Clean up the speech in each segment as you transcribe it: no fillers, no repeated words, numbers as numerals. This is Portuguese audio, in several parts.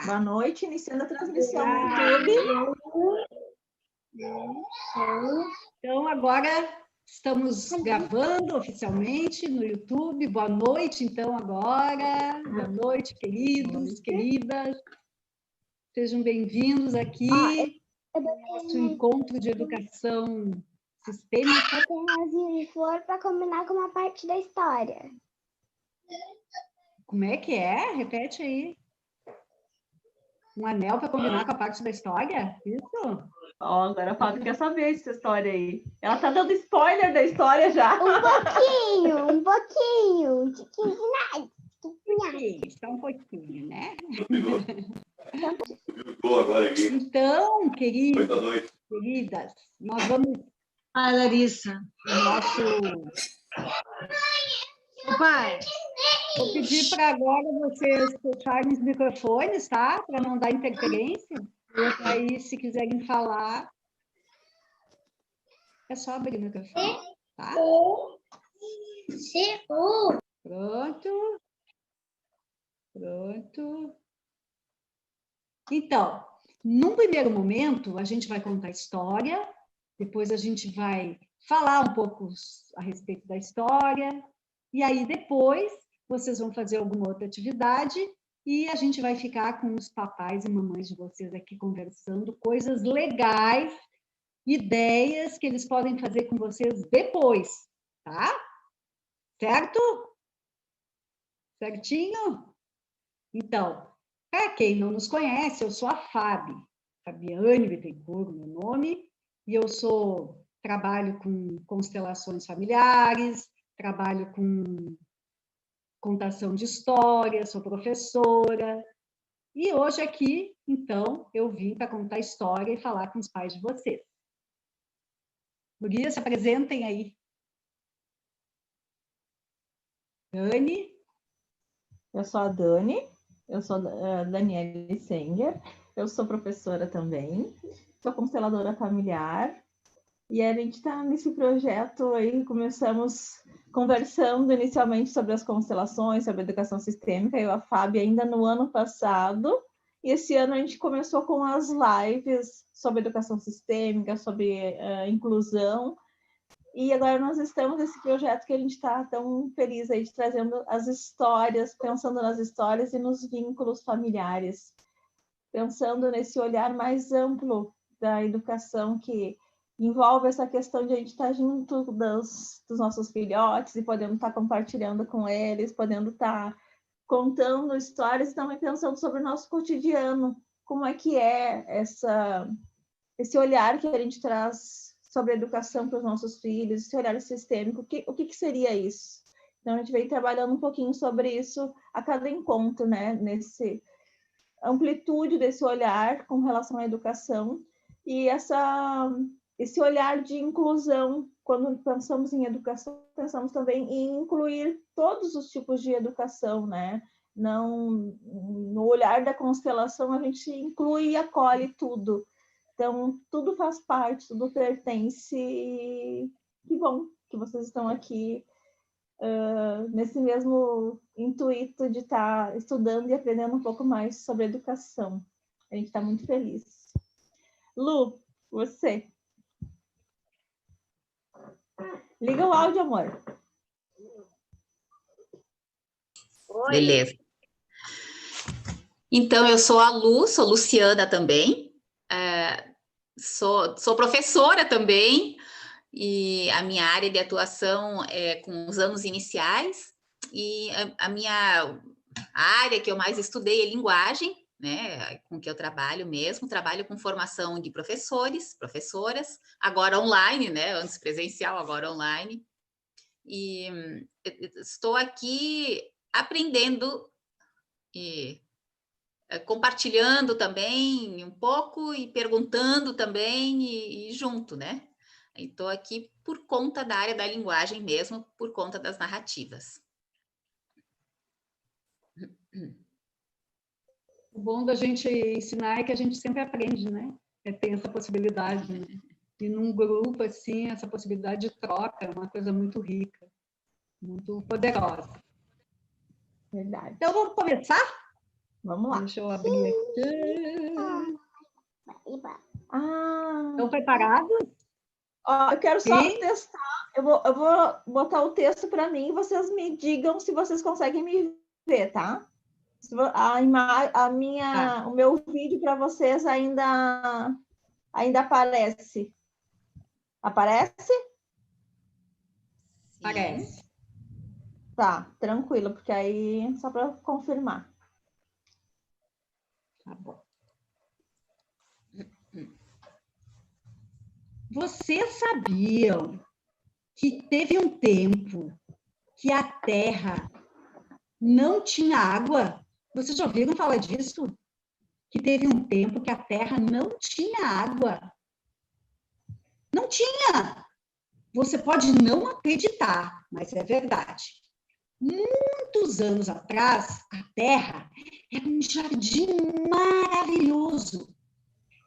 Boa noite, iniciando a transmissão no YouTube. Então, agora estamos gravando oficialmente no YouTube. Boa noite, então, agora. Boa noite, queridos, queridas. Sejam bem-vindos aqui ao nosso encontro de educação sistêmica. Eu tenho uma flor para combinar com uma parte da história. Como é que é? Repete aí. Um anel para combinar com a parte da história? Isso? Ó, agora a Fábio quer saber essa história aí. Ela tá dando spoiler da história já. Um pouquinho. De 15 nada. Só um pouquinho, né? Então, queridas, nós vamos... Larissa. Pai. Vou pedir para agora vocês fecharem os microfones, tá? Para não dar interferência. E aí, se quiserem falar, é só abrir o microfone, tá? Pronto. Então, num primeiro momento, a gente vai contar a história, depois a gente vai falar um pouco a respeito da história, e aí depois vocês vão fazer alguma outra atividade e a gente vai ficar com os papais e mamães de vocês aqui conversando coisas legais, ideias que eles podem fazer com vocês depois, tá? Certo? Certinho? Então, para quem não nos conhece, eu sou a Fabiane Bittencourt, meu nome, e eu trabalho com constelações familiares, trabalho com contação de história, sou professora, e hoje aqui, então, eu vim para contar história e falar com os pais de vocês. Gurias, se apresentem aí. Dani. Eu sou a Dani, eu sou a Daniele Senger, eu sou professora também, sou consteladora familiar, e a gente está nesse projeto aí, começamos conversando inicialmente sobre as constelações, sobre a educação sistêmica, eu e a Fábio ainda no ano passado, e esse ano a gente começou com as lives sobre educação sistêmica, sobre inclusão, e agora nós estamos nesse projeto que a gente está tão feliz aí de trazendo as histórias, pensando nas histórias e nos vínculos familiares, pensando nesse olhar mais amplo da educação que envolve essa questão de a gente estar junto dos nossos filhotes e podendo estar compartilhando com eles, podendo estar contando histórias e também pensando sobre o nosso cotidiano, como é que é esse olhar que a gente traz sobre a educação para os nossos filhos, esse olhar sistêmico, o que seria isso? Então, a gente vem trabalhando um pouquinho sobre isso a cada encontro, né? Nesse amplitude desse olhar com relação à educação e esse olhar de inclusão. Quando pensamos em educação, pensamos também em incluir todos os tipos de educação, né? Não, no olhar da constelação, a gente inclui e acolhe tudo. Então, tudo faz parte, tudo pertence. Que bom que vocês estão aqui nesse mesmo intuito de estar estudando e aprendendo um pouco mais sobre educação. A gente está muito feliz. Lu, você. Liga o áudio, amor. Oi. Beleza. Então, eu sou a Lu, sou Luciana também. Sou professora também, e a minha área de atuação é com os anos iniciais, e a minha área que eu mais estudei é linguagem, né, com que eu trabalho mesmo, trabalho com formação de professores, professoras, agora online, né, antes presencial, agora online, e estou aqui aprendendo e compartilhando também um pouco e perguntando também e junto, né? Estou aqui por conta da área da linguagem mesmo, por conta das narrativas. O bom da gente ensinar é que a gente sempre aprende, né? Tem essa possibilidade, né? E num grupo, assim, essa possibilidade de troca é uma coisa muito rica, muito poderosa. Verdade. Então, vamos começar? Vamos lá. Deixa eu abrir aqui. Estão preparados? Ó, eu quero só Sim. testar. Eu vou botar o texto para mim e vocês me digam se vocês conseguem me ver, tá? O meu vídeo para vocês ainda aparece. Aparece? Parece. Tá, tranquilo, porque aí só para confirmar. Tá bom. Vocês sabiam que teve um tempo que a Terra não tinha água? Vocês já ouviram falar disso? Que teve um tempo que a Terra não tinha água. Não tinha! Você pode não acreditar, mas é verdade. Muitos anos atrás, a Terra era um jardim maravilhoso.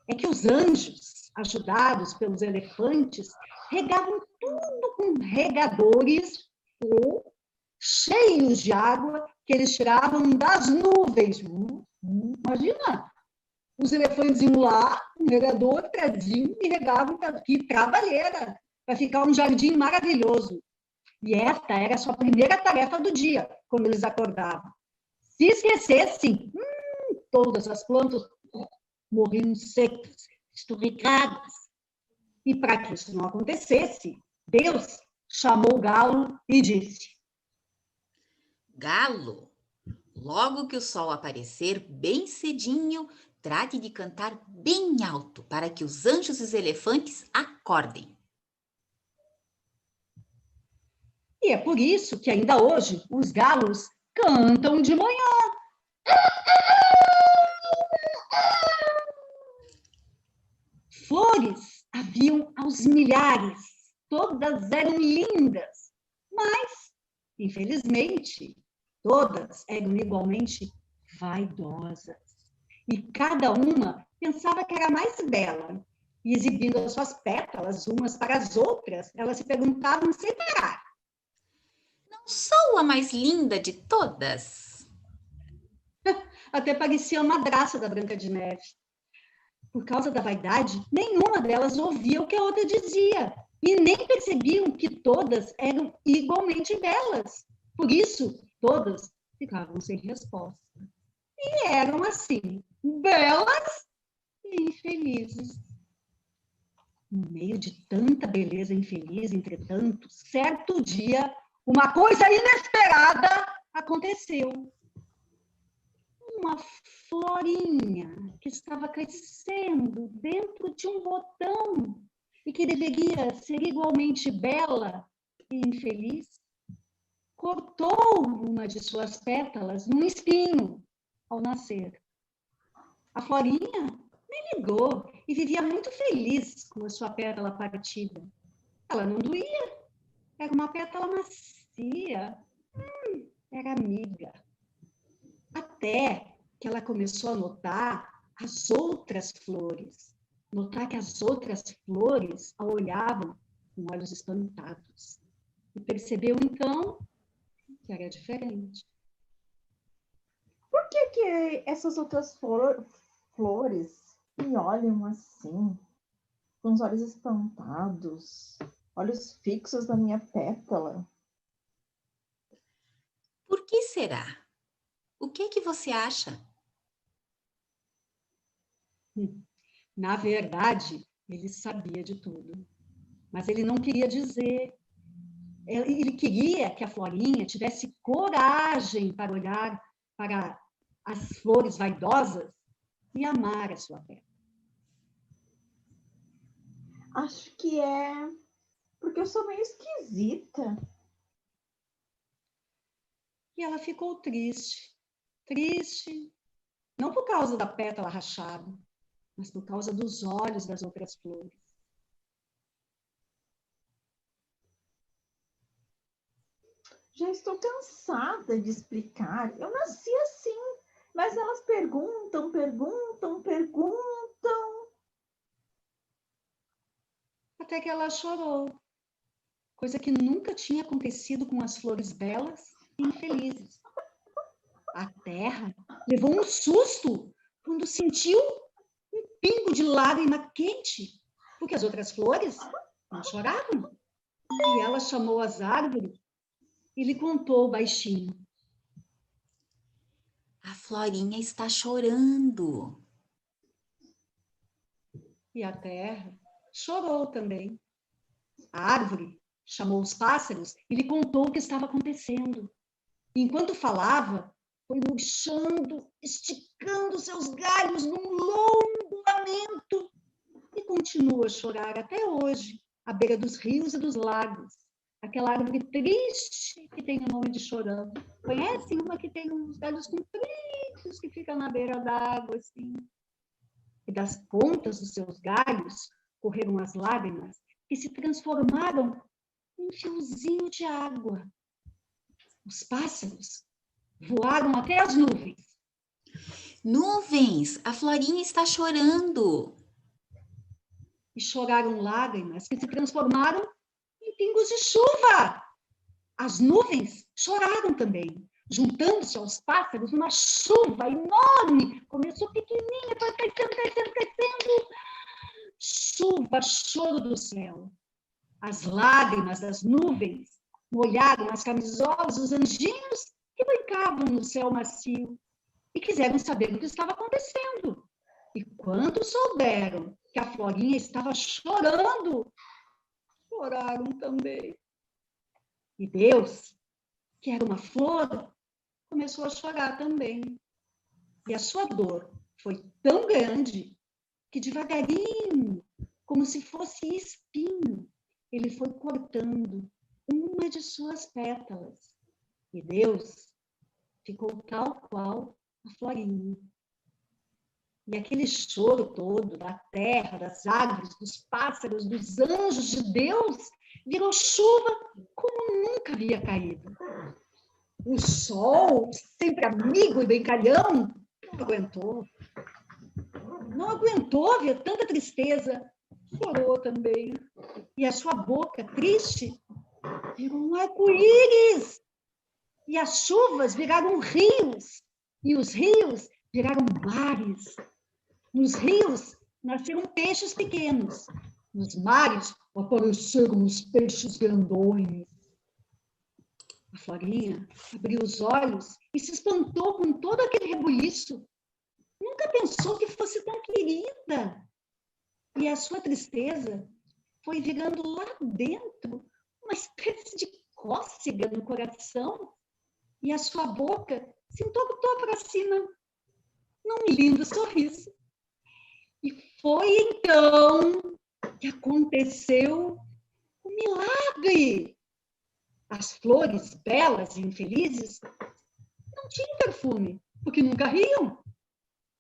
É que os anjos, ajudados pelos elefantes, regavam tudo com regadores ou cheios de água que eles tiravam das nuvens. Imagina! Os elefantes iam lá, um regador, traziam e regavam que trabalheira, para ficar um jardim maravilhoso. E esta era a sua primeira tarefa do dia, quando eles acordavam. Se esquecessem, todas as plantas morriam secas, esturricadas. E para que isso não acontecesse, Deus chamou o galo e disse: Galo, logo que o sol aparecer bem cedinho, trate de cantar bem alto para que os anjos e os elefantes acordem. E é por isso que ainda hoje os galos cantam de manhã. Flores haviam aos milhares, todas eram lindas, mas, infelizmente, todas eram igualmente vaidosas. E cada uma pensava que era mais bela. E exibindo as suas pétalas umas para as outras, elas se perguntavam sem parar: Não sou a mais linda de todas? Até parecia a madraça da Branca de Neve. Por causa da vaidade, nenhuma delas ouvia o que a outra dizia e nem percebiam que todas eram igualmente belas. Por isso, todas ficavam sem resposta. E eram assim, belas e infelizes. No meio de tanta beleza infeliz, entretanto, certo dia, uma coisa inesperada aconteceu. Uma florinha que estava crescendo dentro de um botão e que deveria ser igualmente bela e infeliz, cortou uma de suas pétalas num espinho ao nascer. A florinha nem ligou e vivia muito feliz com a sua pétala partida. Ela não doía, era uma pétala macia, era amiga. Até que ela começou a notar as outras flores. Notar que as outras flores a olhavam com olhos espantados. E percebeu, então, que era diferente. Por que essas outras flores me olham assim, com os olhos espantados, olhos fixos na minha pétala? Por que será? O que você acha? Na verdade, ele sabia de tudo, mas ele não queria dizer. Ele queria que a Florinha tivesse coragem para olhar para as flores vaidosas e amar a sua pétala. Acho que é porque eu sou meio esquisita. E ela ficou triste. Triste, não por causa da pétala rachada, mas por causa dos olhos das outras flores. Já estou cansada de explicar. Eu nasci assim, mas elas perguntam. Até que ela chorou, coisa que nunca tinha acontecido com as flores belas e infelizes. A terra levou um susto quando sentiu um pingo de lágrima quente, porque as outras flores não choravam. E ela chamou as árvores e lhe contou baixinho. A Florinha está chorando. E a terra chorou também. A árvore chamou os pássaros e lhe contou o que estava acontecendo. E, enquanto falava, foi murchando, esticando seus galhos num longo lamento e continua a chorar até hoje, à beira dos rios e dos lagos. Aquela árvore triste que tem o nome de Chorão. Conhece uma que tem uns galhos compridos que fica na beira da água, assim? E das pontas dos seus galhos correram as lágrimas que se transformaram em um fiozinho de água. Os pássaros voaram até as nuvens. Nuvens, a Florinha está chorando. E choraram lágrimas que se transformaram em pingos de chuva. As nuvens choraram também, juntando-se aos pássaros numa chuva enorme. Começou pequenininha, foi crescendo, crescendo, crescendo. Chuva, choro do céu. As lágrimas das nuvens molharam as camisolas dos anjinhos que brincavam no céu macio e quiseram saber o que estava acontecendo. E quando souberam que a Florinha estava chorando, choraram também. E Deus, que era uma flor, começou a chorar também. E a sua dor foi tão grande que devagarinho, como se fosse espinho, ele foi cortando uma de suas pétalas. E Deus ficou tal qual a Florinha. E aquele choro todo da terra, das árvores, dos pássaros, dos anjos de Deus, virou chuva como nunca havia caído. O sol, sempre amigo e brincalhão, não aguentou. Não aguentou ver tanta tristeza. Chorou também. E a sua boca, triste, virou um arco-íris. E as chuvas viraram rios. E os rios viraram mares. Nos rios nasceram peixes pequenos. Nos mares apareceram os peixes grandões. A Florinha abriu os olhos e se espantou com todo aquele rebuliço. Nunca pensou que fosse tão querida. E a sua tristeza foi virando lá dentro uma espécie de cócega no coração. E a sua boca se entortou para cima num lindo sorriso. E foi então que aconteceu um milagre. As flores belas e infelizes não tinham perfume, porque nunca riam.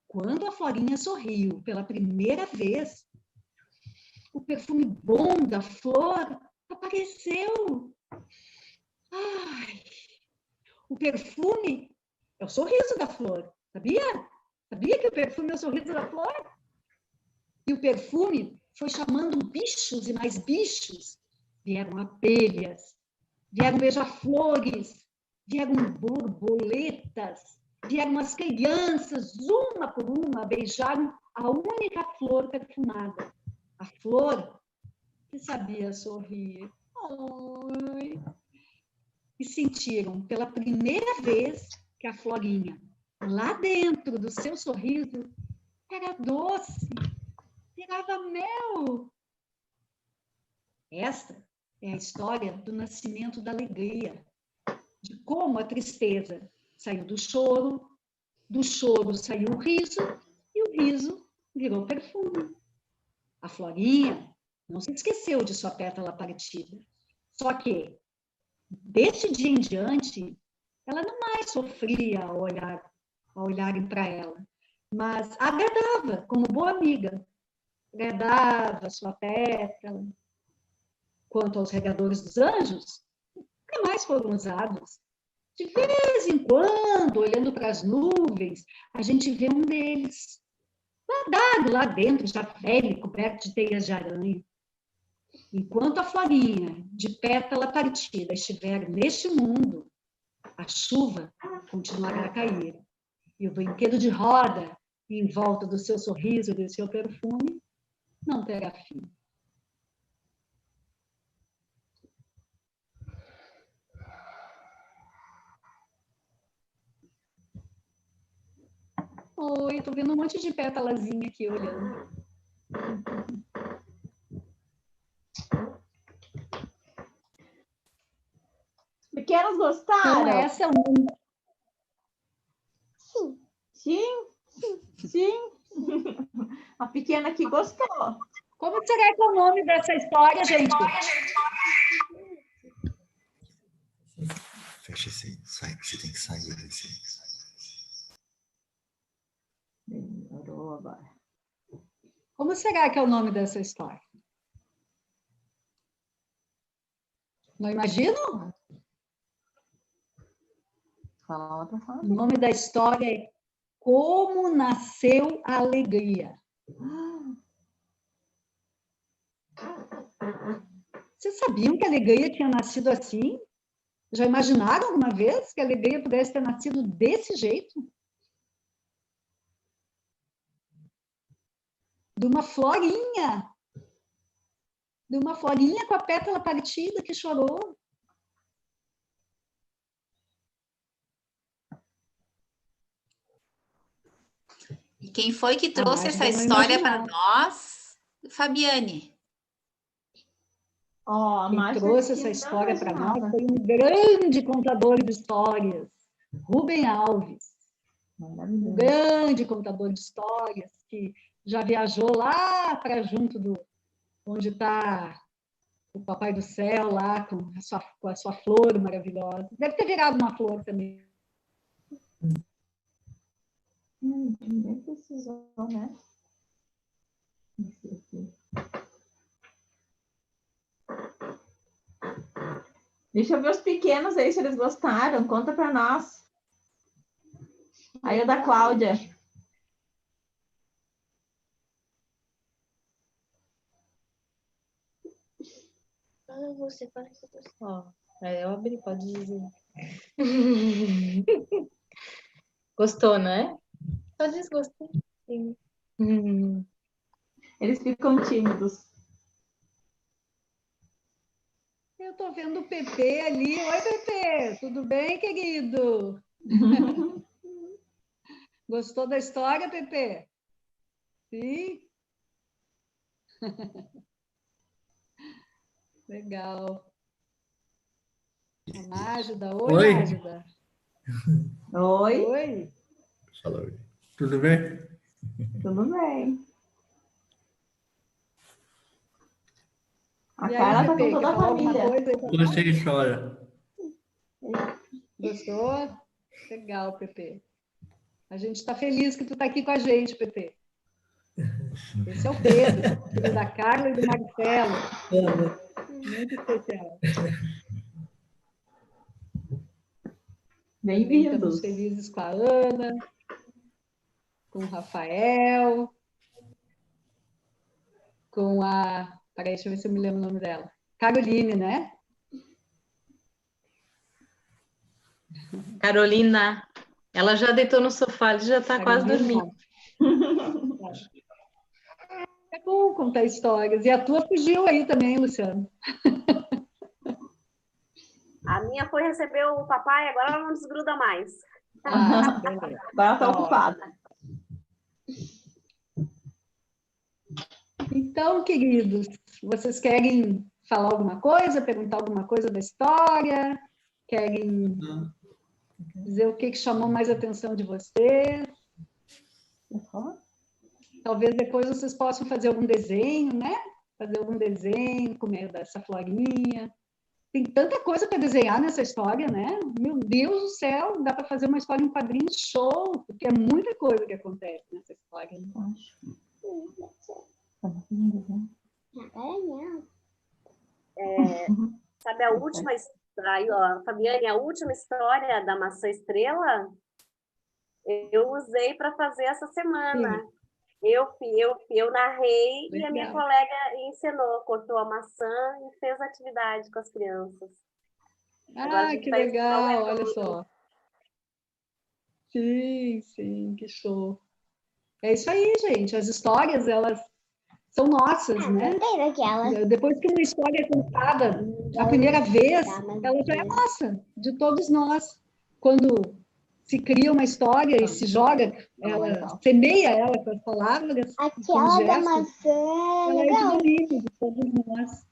Quando a Florinha sorriu pela primeira vez, o perfume bom da flor apareceu. Ai, o perfume é o sorriso da flor, sabia? Sabia que o perfume é o sorriso da flor? E o perfume foi chamando bichos e mais bichos. Vieram abelhas, vieram beija-flores, vieram borboletas, vieram as crianças, uma por uma, beijaram a única flor perfumada. A flor que sabia sorrir. Oi. E sentiram pela primeira vez que a Florinha, lá dentro do seu sorriso, era doce, tirava mel. Esta é a história do nascimento da alegria, de como a tristeza saiu do choro saiu o riso, e o riso virou perfume. A Florinha não se esqueceu de sua pétala partida. Só que, desse dia em diante, ela não mais sofria ao olharem para ela, mas agradava, como boa amiga. Agradava sua pétala. Quanto aos regadores dos anjos, nunca mais foram usados. De vez em quando, olhando para as nuvens, a gente vê um deles, guardado lá dentro, já velho, coberto de teias de aranha. Enquanto a Florinha, de pétala partida, estiver neste mundo, a chuva continuará a cair. e o brinquedo de roda em volta do seu sorriso e do seu perfume não terá fim. Oi, tô vendo um monte de pétalazinha aqui olhando. Pequenos Então, gostaram? essa é um... Sim. Sim? Sim. A pequena aqui gostou. Como será que é o nome dessa história, gente? Fecha esse aí, sai, você tem que sair desse. Melhorou agora. Como será que é o nome dessa história? Não imagino? Fala outra fala. O nome da história é Como Nasceu a Alegria. Vocês sabiam que a alegria tinha nascido assim? Já imaginaram alguma vez que a alegria pudesse ter nascido desse jeito? De uma florinha. De uma florinha com a pétala partida que chorou. E quem foi que A trouxe essa Mágida não história para imaginava. nós? Fabiane. Ó, a Quem Márcia trouxe aqui essa não história para nós imaginava. foi um grande contador de histórias, Rubem Alves. Um Maravilhoso. grande contador de histórias que já viajou lá para junto do onde está o Papai do Céu, lá com a sua flor maravilhosa. Deve ter virado uma flor também. Nem precisou, né? Deixa eu ver os pequenos aí, se eles gostaram. Conta para nós. Aí o da Cláudia. Você parece que você... Ó, eu abri, pode dizer. Gostou, né? Só desgostei. Sim. Eles ficam tímidos. Eu estou vendo o Pepe ali. Oi, Pepe, tudo bem, querido? Gostou da história, Pepe? Sim? Legal. A Mágida. Oi, Oi. Mágida. Oi, Oi. Fala oi. Tudo bem? tudo bem? A E Carla aí, tá com Pepe, toda quer a falar alguma família. coisa? Você que chora. Gostou? Legal, Pepe. A gente está feliz que tu está aqui com a gente, Pepe. Esse é o Pedro, filho da Carla e do Marcelo. Muito especial. Também estamos Bem-vindos. felizes com a Ana, com o Rafael, com a... Peraí, deixa eu ver se eu me lembro o nome dela. Caroline, né? Carolina, ela já deitou no sofá, ela já está quase Carolina. dormindo. É bom contar histórias. E a tua fugiu aí também, Luciano. A minha foi receber o papai, agora ela não desgruda mais. Ah, beleza. Agora tá Tá ocupada. Então, queridos, vocês querem falar alguma coisa, perguntar alguma coisa da história? Querem dizer o que chamou mais a atenção de vocês? Talvez depois vocês possam fazer algum desenho, né? Fazer algum desenho, comer dessa florinha. Tem tanta coisa para desenhar nessa história, né? Meu Deus do céu, dá para fazer uma história em quadrinhos show, porque é muita coisa que acontece nessa história. Sabe a última aí, ó, Fabiane, a última história da maçã estrela, eu usei para fazer essa semana. Sim. Eu narrei e a minha Legal. colega ensinou, cortou a maçã e fez atividade com as crianças. Agora a Ah, gente que vai ensinar o legal, Edu. olha só. Sim, sim, que show. É isso aí, gente. As histórias, elas são nossas, né? Gostei daquela. Depois que uma história é contada a primeira vez, ela já é nossa, de todos nós. Quando se cria uma história e se joga, ela semeia ela com as palavras, com Aquela da gestos, maçã é ela é de legal. domínio de todos nós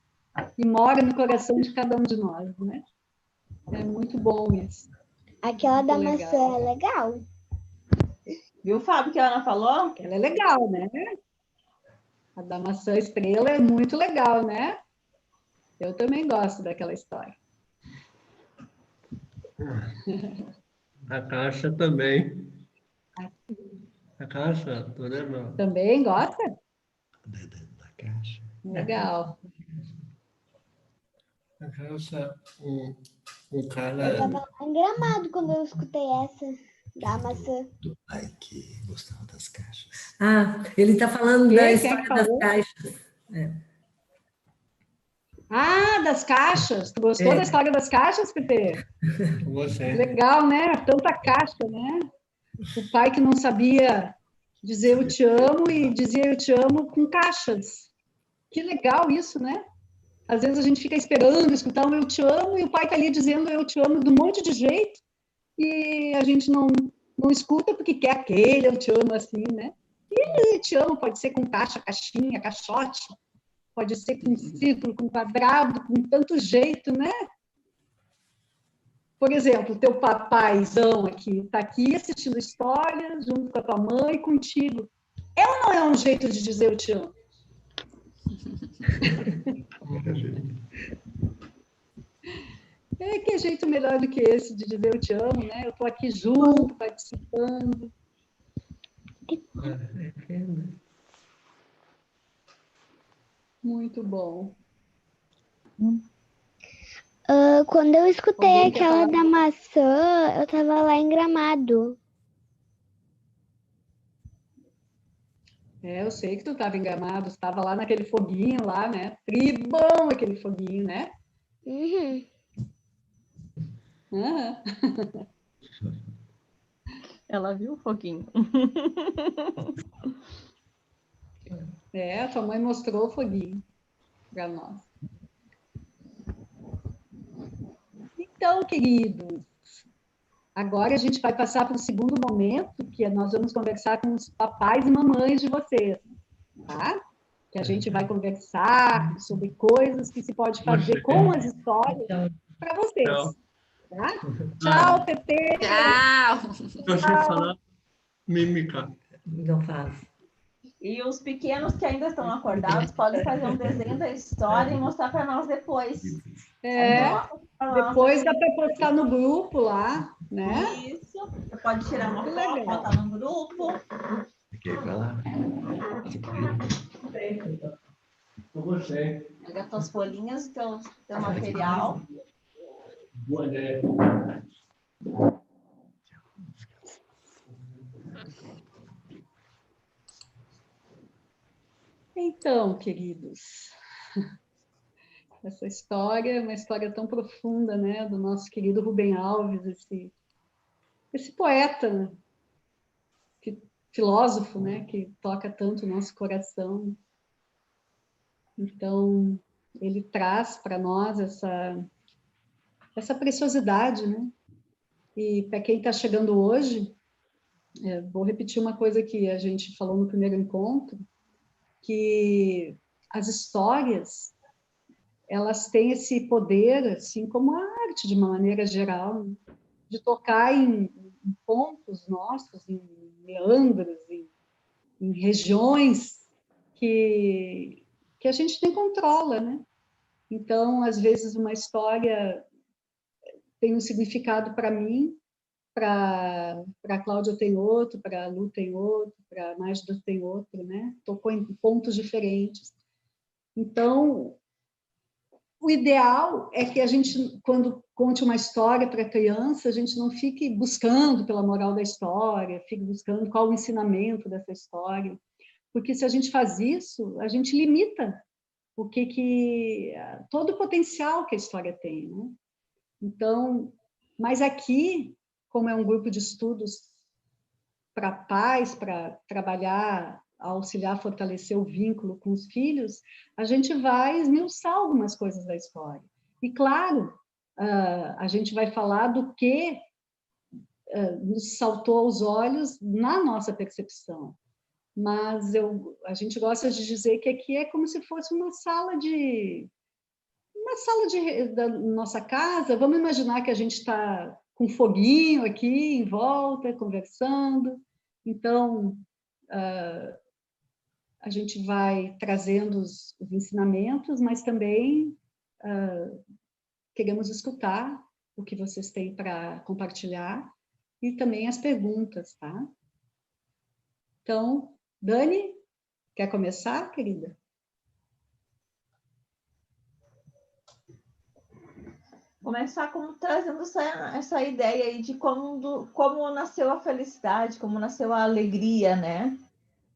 e mora no coração de cada um de nós, né? É muito bom isso. Aquela da Muito maçã legal. é legal. Viu, Fábio, que a Ana falou? Ela é legal, né? A da maçã estrela é muito legal, né? Eu também gosto daquela história. A caixa também. A caixa, tô lembrando. Também gosta? Da caixa. Legal. A caixa, um cara. Eu tava lá em Gramado quando eu escutei essa da maçã. Do pai que gostava das caixas. Ah, ele está falando Quem da é que história das falou? caixas. Ah, das caixas. Tu gostou da história das caixas, Pepe? Com você. Legal, né? Tanta caixa, né? O pai que não sabia dizer eu te amo e dizia eu te amo com caixas. Que legal isso, né? Às vezes a gente fica esperando escutar um eu te amo e o pai tá ali dizendo eu te amo de um monte de jeito e a gente não escuta porque quer aquele eu te amo assim, né? E eu te amo pode ser com caixa, caixinha, caixote, pode ser com círculo, com quadrado, com tanto jeito, né? Por exemplo, teu papaizão aqui, está aqui assistindo história, junto com a tua mãe e contigo. É ou não é um jeito de dizer eu te amo? É que jeito melhor do que esse de dizer eu te amo, né? Eu estou aqui junto, participando. Muito bom. Quando eu escutei Alguém quer aquela falar? da maçã, eu tava lá em Gramado. É, eu sei que tu estava em Gramado, estava lá naquele foguinho lá, né? Tribom aquele foguinho, né? Uhum. Aham. Ela viu o foguinho. É, a tua mãe mostrou o foguinho para nós. Então, queridos, agora a gente vai passar para o segundo momento, que nós vamos conversar com os papais e mamães de vocês, tá? Que a gente vai conversar sobre coisas que se pode fazer com as histórias para vocês. Tá? Tchau, Pepe! Tchau! Eu sei falar mímica. Não faz. E os pequenos que ainda estão acordados podem fazer um desenho da história e mostrar para nós depois. É, depois dá para postar no grupo lá, né? Isso. Você pode tirar uma Que foto, legal. botar no grupo. Quer falar? Com você. Pega tuas folhinhas, teu material. Boa ideia. Então, queridos, essa história é uma história tão profunda, né, do nosso querido Rubem Alves, esse poeta, né, filósofo, né, que toca tanto o nosso coração. Então, ele traz para nós essa preciosidade, né? E para quem está chegando hoje, vou repetir uma coisa que a gente falou no primeiro encontro, que as histórias, elas têm esse poder, assim como a arte, de uma maneira geral, de tocar em pontos nossos, em meandros, em regiões que a gente nem controla, né? Então, às vezes, uma história tem um significado para mim, para a Cláudia tem outro, para a Lu tem outro, para a Magda tem outro, né? Tocou em pontos diferentes. Então, o ideal é que a gente, quando conte uma história para a criança, a gente não fique buscando pela moral da história, fique buscando qual o ensinamento dessa história, porque se a gente faz isso, a gente limita todo o potencial que a história tem, né? Então, mas aqui, como é um grupo de estudos para pais, para trabalhar, auxiliar, fortalecer o vínculo com os filhos, a gente vai esmiuçar algumas coisas da história. E, claro, a gente vai falar do que nos saltou aos olhos na nossa percepção. Mas a gente gosta de dizer que aqui é como se fosse uma sala da nossa casa. Vamos imaginar que a gente está com foguinho aqui em volta, conversando. Então, a gente vai trazendo os ensinamentos, mas também queremos escutar o que vocês têm para compartilhar e também as perguntas, tá? Então, Dani, quer começar, querida? Começar trazendo essa ideia aí de como nasceu a felicidade, como nasceu a alegria, né?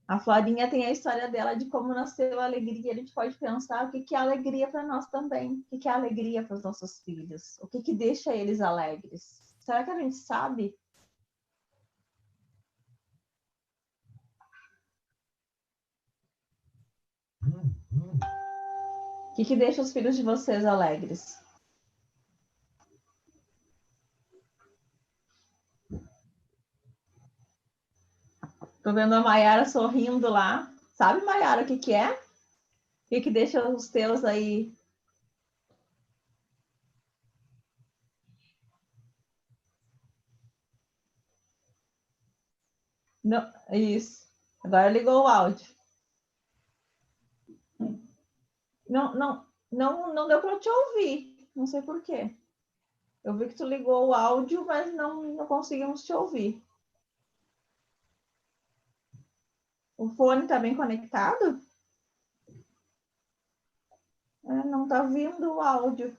A Florinha tem a história dela de como nasceu a alegria. A gente pode pensar o que é alegria para nós também. O que é alegria para os nossos filhos? O que deixa eles alegres? Será que a gente sabe? O que deixa os filhos de vocês alegres? Tô vendo a Maiara sorrindo lá. Sabe, Maiara, o que é? O que deixa os teus aí? Não, isso. Agora ligou o áudio. Não deu para eu te ouvir. Não sei por quê. Eu vi que tu ligou o áudio, mas não conseguimos te ouvir. O fone está bem conectado? Não está vindo o áudio.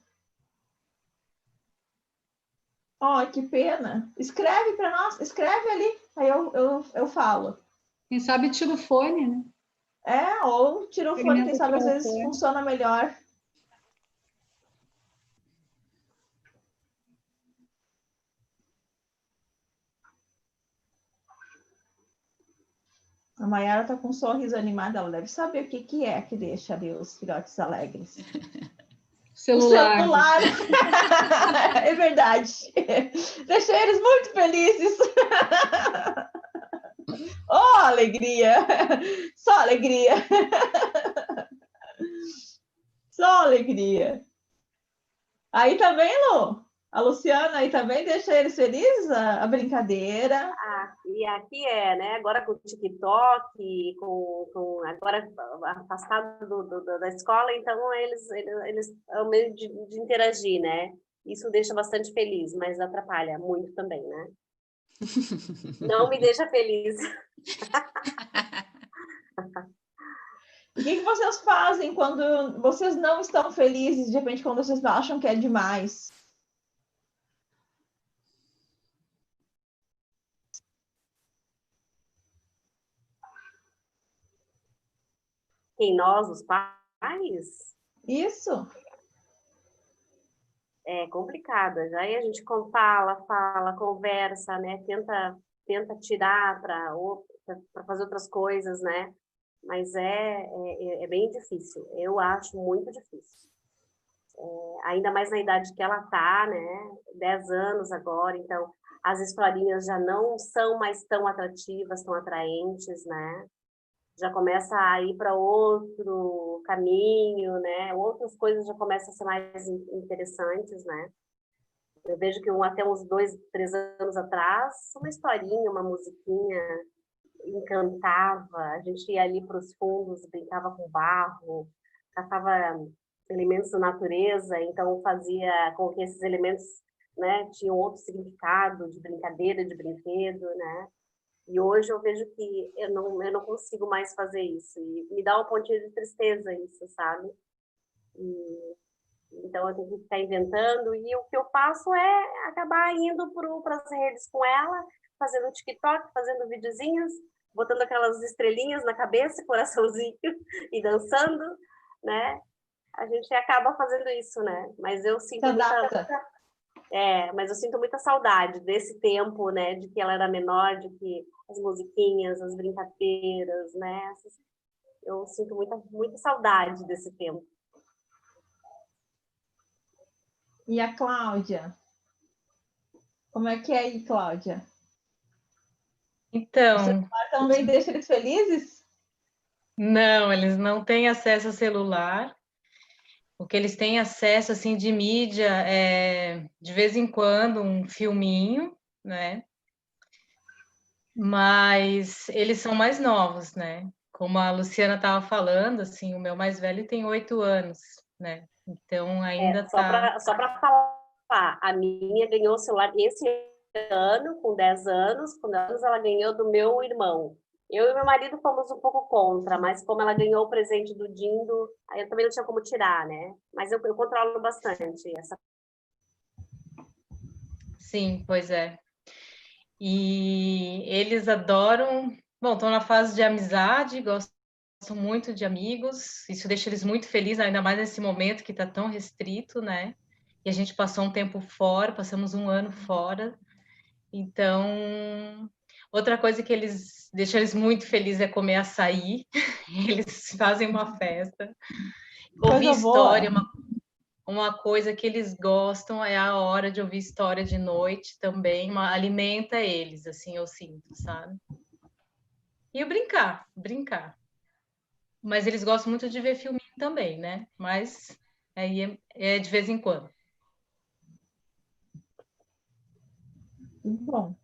Oh, que pena. Escreve para nós, escreve ali, aí eu falo. Quem sabe tira o fone, né? Ou tira o fone, quem sabe às vezes funciona melhor. A Maiara está com um sorriso animado, ela deve saber o que é que deixa ali os filhotes alegres. Celular. O celular. É verdade. Deixa eles muito felizes. Oh, alegria! Só alegria! Só alegria! Aí também, Lu? A Luciana aí também deixa eles felizes, a brincadeira. E aqui né? Agora com o TikTok, agora afastado da escola, então eles é o meio de interagir, né? Isso deixa bastante feliz, mas atrapalha muito também, né? Não me deixa feliz. O que vocês fazem quando vocês não estão felizes, de repente, quando vocês acham que é demais? Quem nós, os pais? Isso. É complicado. Aí a gente fala, conversa, né? Tenta tirar para fazer outras coisas, né? Mas é bem difícil. Eu acho muito difícil. Ainda mais na idade que ela tá, né? 10 anos agora, então as historinhas já não são mais tão atrativas, tão atraentes, né? Já começa a ir para outro caminho, né? Outras coisas já começam a ser mais interessantes, né? Eu vejo que até uns 2, 3 anos atrás, uma historinha, uma musiquinha encantava. A gente ia ali para os fundos, brincava com barro, catava elementos da natureza, então fazia com que esses elementos, né, tinham outro significado de brincadeira, de brinquedo, né? E hoje eu vejo que eu não consigo mais fazer isso. E me dá um pontinho de tristeza isso, sabe? Então eu tenho que ficar inventando. E o que eu faço é acabar indo para as redes com ela, fazendo TikTok, fazendo videozinhos, botando aquelas estrelinhas na cabeça, coraçãozinho, e dançando, né? A gente acaba fazendo isso, né? Mas eu sinto mas eu sinto muita saudade desse tempo, né? De que ela era menor, de que as musiquinhas, as brincadeiras, né? Eu sinto muita saudade desse tempo. E a Cláudia? Como é que é aí, Cláudia? Então, O celular também deixa eles felizes? não, eles não têm acesso a celular. O que eles têm acesso, assim, de mídia é, de vez em quando, um filminho, né? Mas eles são mais novos, né? Como a Luciana estava falando, assim, o meu mais velho tem 8 anos, né? Então, ainda Só para falar, a minha ganhou o celular esse ano, com 10 anos. Com 10 anos, ela ganhou do meu irmão. Eu e meu marido fomos um pouco contra, mas como ela ganhou o presente do Dindo, aí eu também não tinha como tirar, né? Mas eu controlo bastante essa. Sim, pois é. E eles adoram... Bom, estão na fase de amizade, gostam muito de amigos. Isso deixa eles muito felizes, ainda mais nesse momento que está tão restrito, né? E a gente passou um tempo fora, passamos um ano fora. Então, outra coisa que deixa eles muito felizes é comer açaí. Eles fazem uma festa. Ouvir história, uma coisa que eles gostam é a hora de ouvir história de noite também. Alimenta eles, assim, eu sinto, sabe? E o brincar. Mas eles gostam muito de ver filminho também, né? Mas aí é de vez em quando. Bom.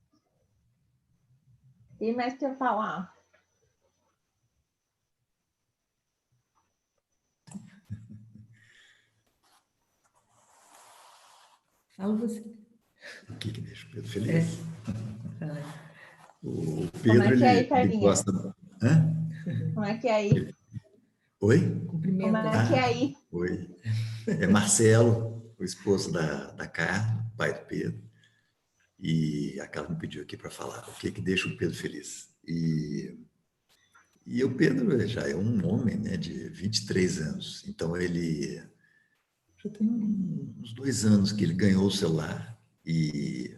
E mais que eu falar? Fala você. O que deixa o Pedro feliz? O Pedro, como é que é aí, ele gosta... Hã? Como é que é aí? Oi? Como é que é aí? Oi. É Marcelo, o esposo da Carla, pai do Pedro. E a Carla me pediu aqui para falar o que deixa o Pedro feliz. E o Pedro já é um homem, né, de 23 anos. Então, ele já tem uns 2 anos que ele ganhou o celular. E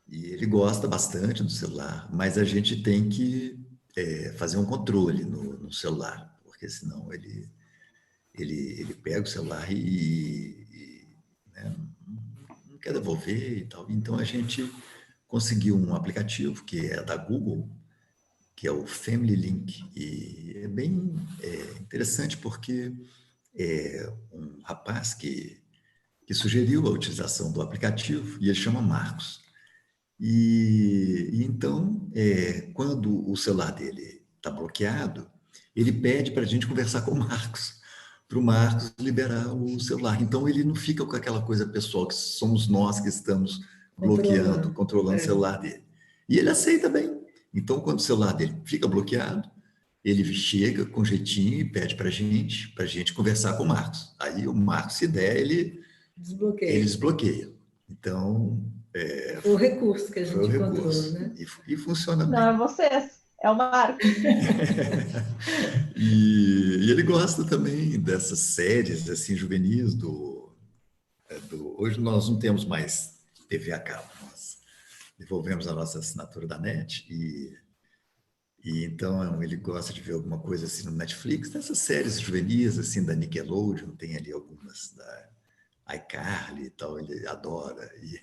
ele gosta bastante do celular, mas a gente tem que fazer um controle no celular, porque senão ele pega o celular né, não quer devolver e tal. Então, a gente conseguiu um aplicativo que é da Google, que é o Family Link, e é bem interessante porque é um rapaz que sugeriu a utilização do aplicativo, e ele chama Marcos. E então, quando o celular dele está bloqueado, ele pede para a gente conversar com o Marcos, para o Marcos liberar o celular. Então, ele não fica com aquela coisa pessoal, que somos nós que estamos bloqueando, controlando o celular dele. E ele aceita bem. Então, quando o celular dele fica bloqueado, ele chega com jeitinho e pede para a gente conversar com o Marcos. Aí o Marcos, se der, ele desbloqueia. Então, foi o recurso que a gente encontrou, né? E funciona bem. Não é vocês, é o Marcos. E ele gosta também dessas séries assim juvenis hoje nós não temos mais TV a cabo, nós devolvemos a nossa assinatura da NET e então ele gosta de ver alguma coisa assim no Netflix, dessas séries juvenis assim da Nickelodeon, tem ali algumas da iCarly e tal, ele adora e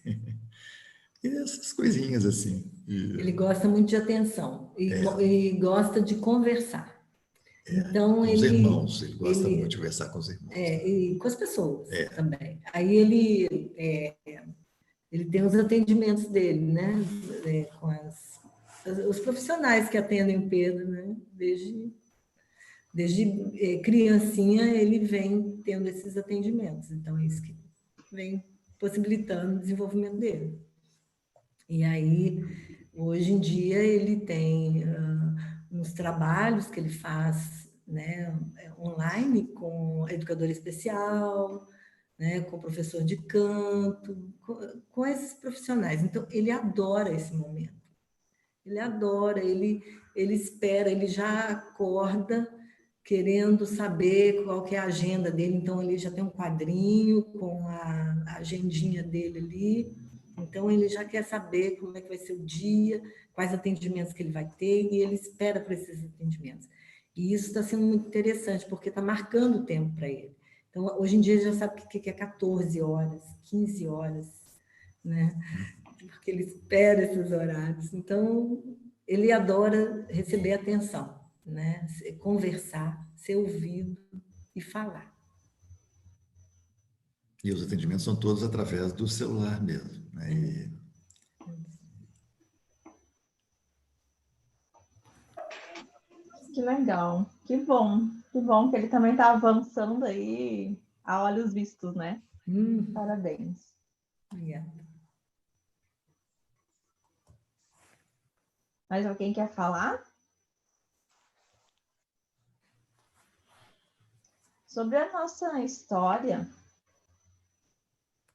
essas coisinhas assim. Ele gosta muito de atenção e gosta de conversar. Então, os irmãos, ele gosta muito de conversar com os irmãos. E com as pessoas também. Aí ele tem os atendimentos dele, né? Com os profissionais que atendem o Pedro, né? Desde criancinha ele vem tendo esses atendimentos. Então, é isso que vem possibilitando o desenvolvimento dele. E aí, hoje em dia, ele tem uns trabalhos que ele faz, né, online com educador especial, né, com professor de canto, com esses profissionais. Então, ele adora esse momento. Ele adora, ele espera, ele já acorda querendo saber qual que é a agenda dele. Então, ele já tem um quadrinho com a agendinha dele ali. Então, ele já quer saber como é que vai ser o dia, quais atendimentos que ele vai ter, e ele espera por esses atendimentos. E isso está sendo muito interessante, porque está marcando o tempo para ele. Então, hoje em dia, ele já sabe o que é 14 horas, 15 horas, né? Porque ele espera esses horários. Então, ele adora receber atenção, né? Conversar, ser ouvido e falar. E os atendimentos são todos através do celular mesmo, né? Que legal, que bom que ele também está avançando aí a olhos vistos, né? Parabéns. Obrigada. Mais alguém quer falar? Sobre a nossa história,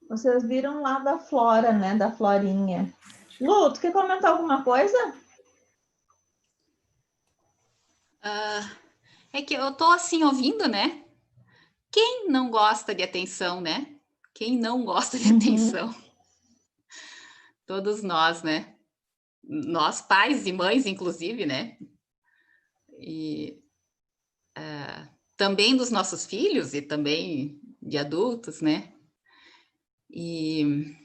vocês viram lá da Flora, né? Da Florinha. Lu, tu quer comentar alguma coisa? É que eu tô assim ouvindo, né? Quem não gosta de atenção, né? Quem não gosta de atenção? Todos nós, né? Nós, pais e mães, inclusive, né? E também dos nossos filhos e também de adultos, né? E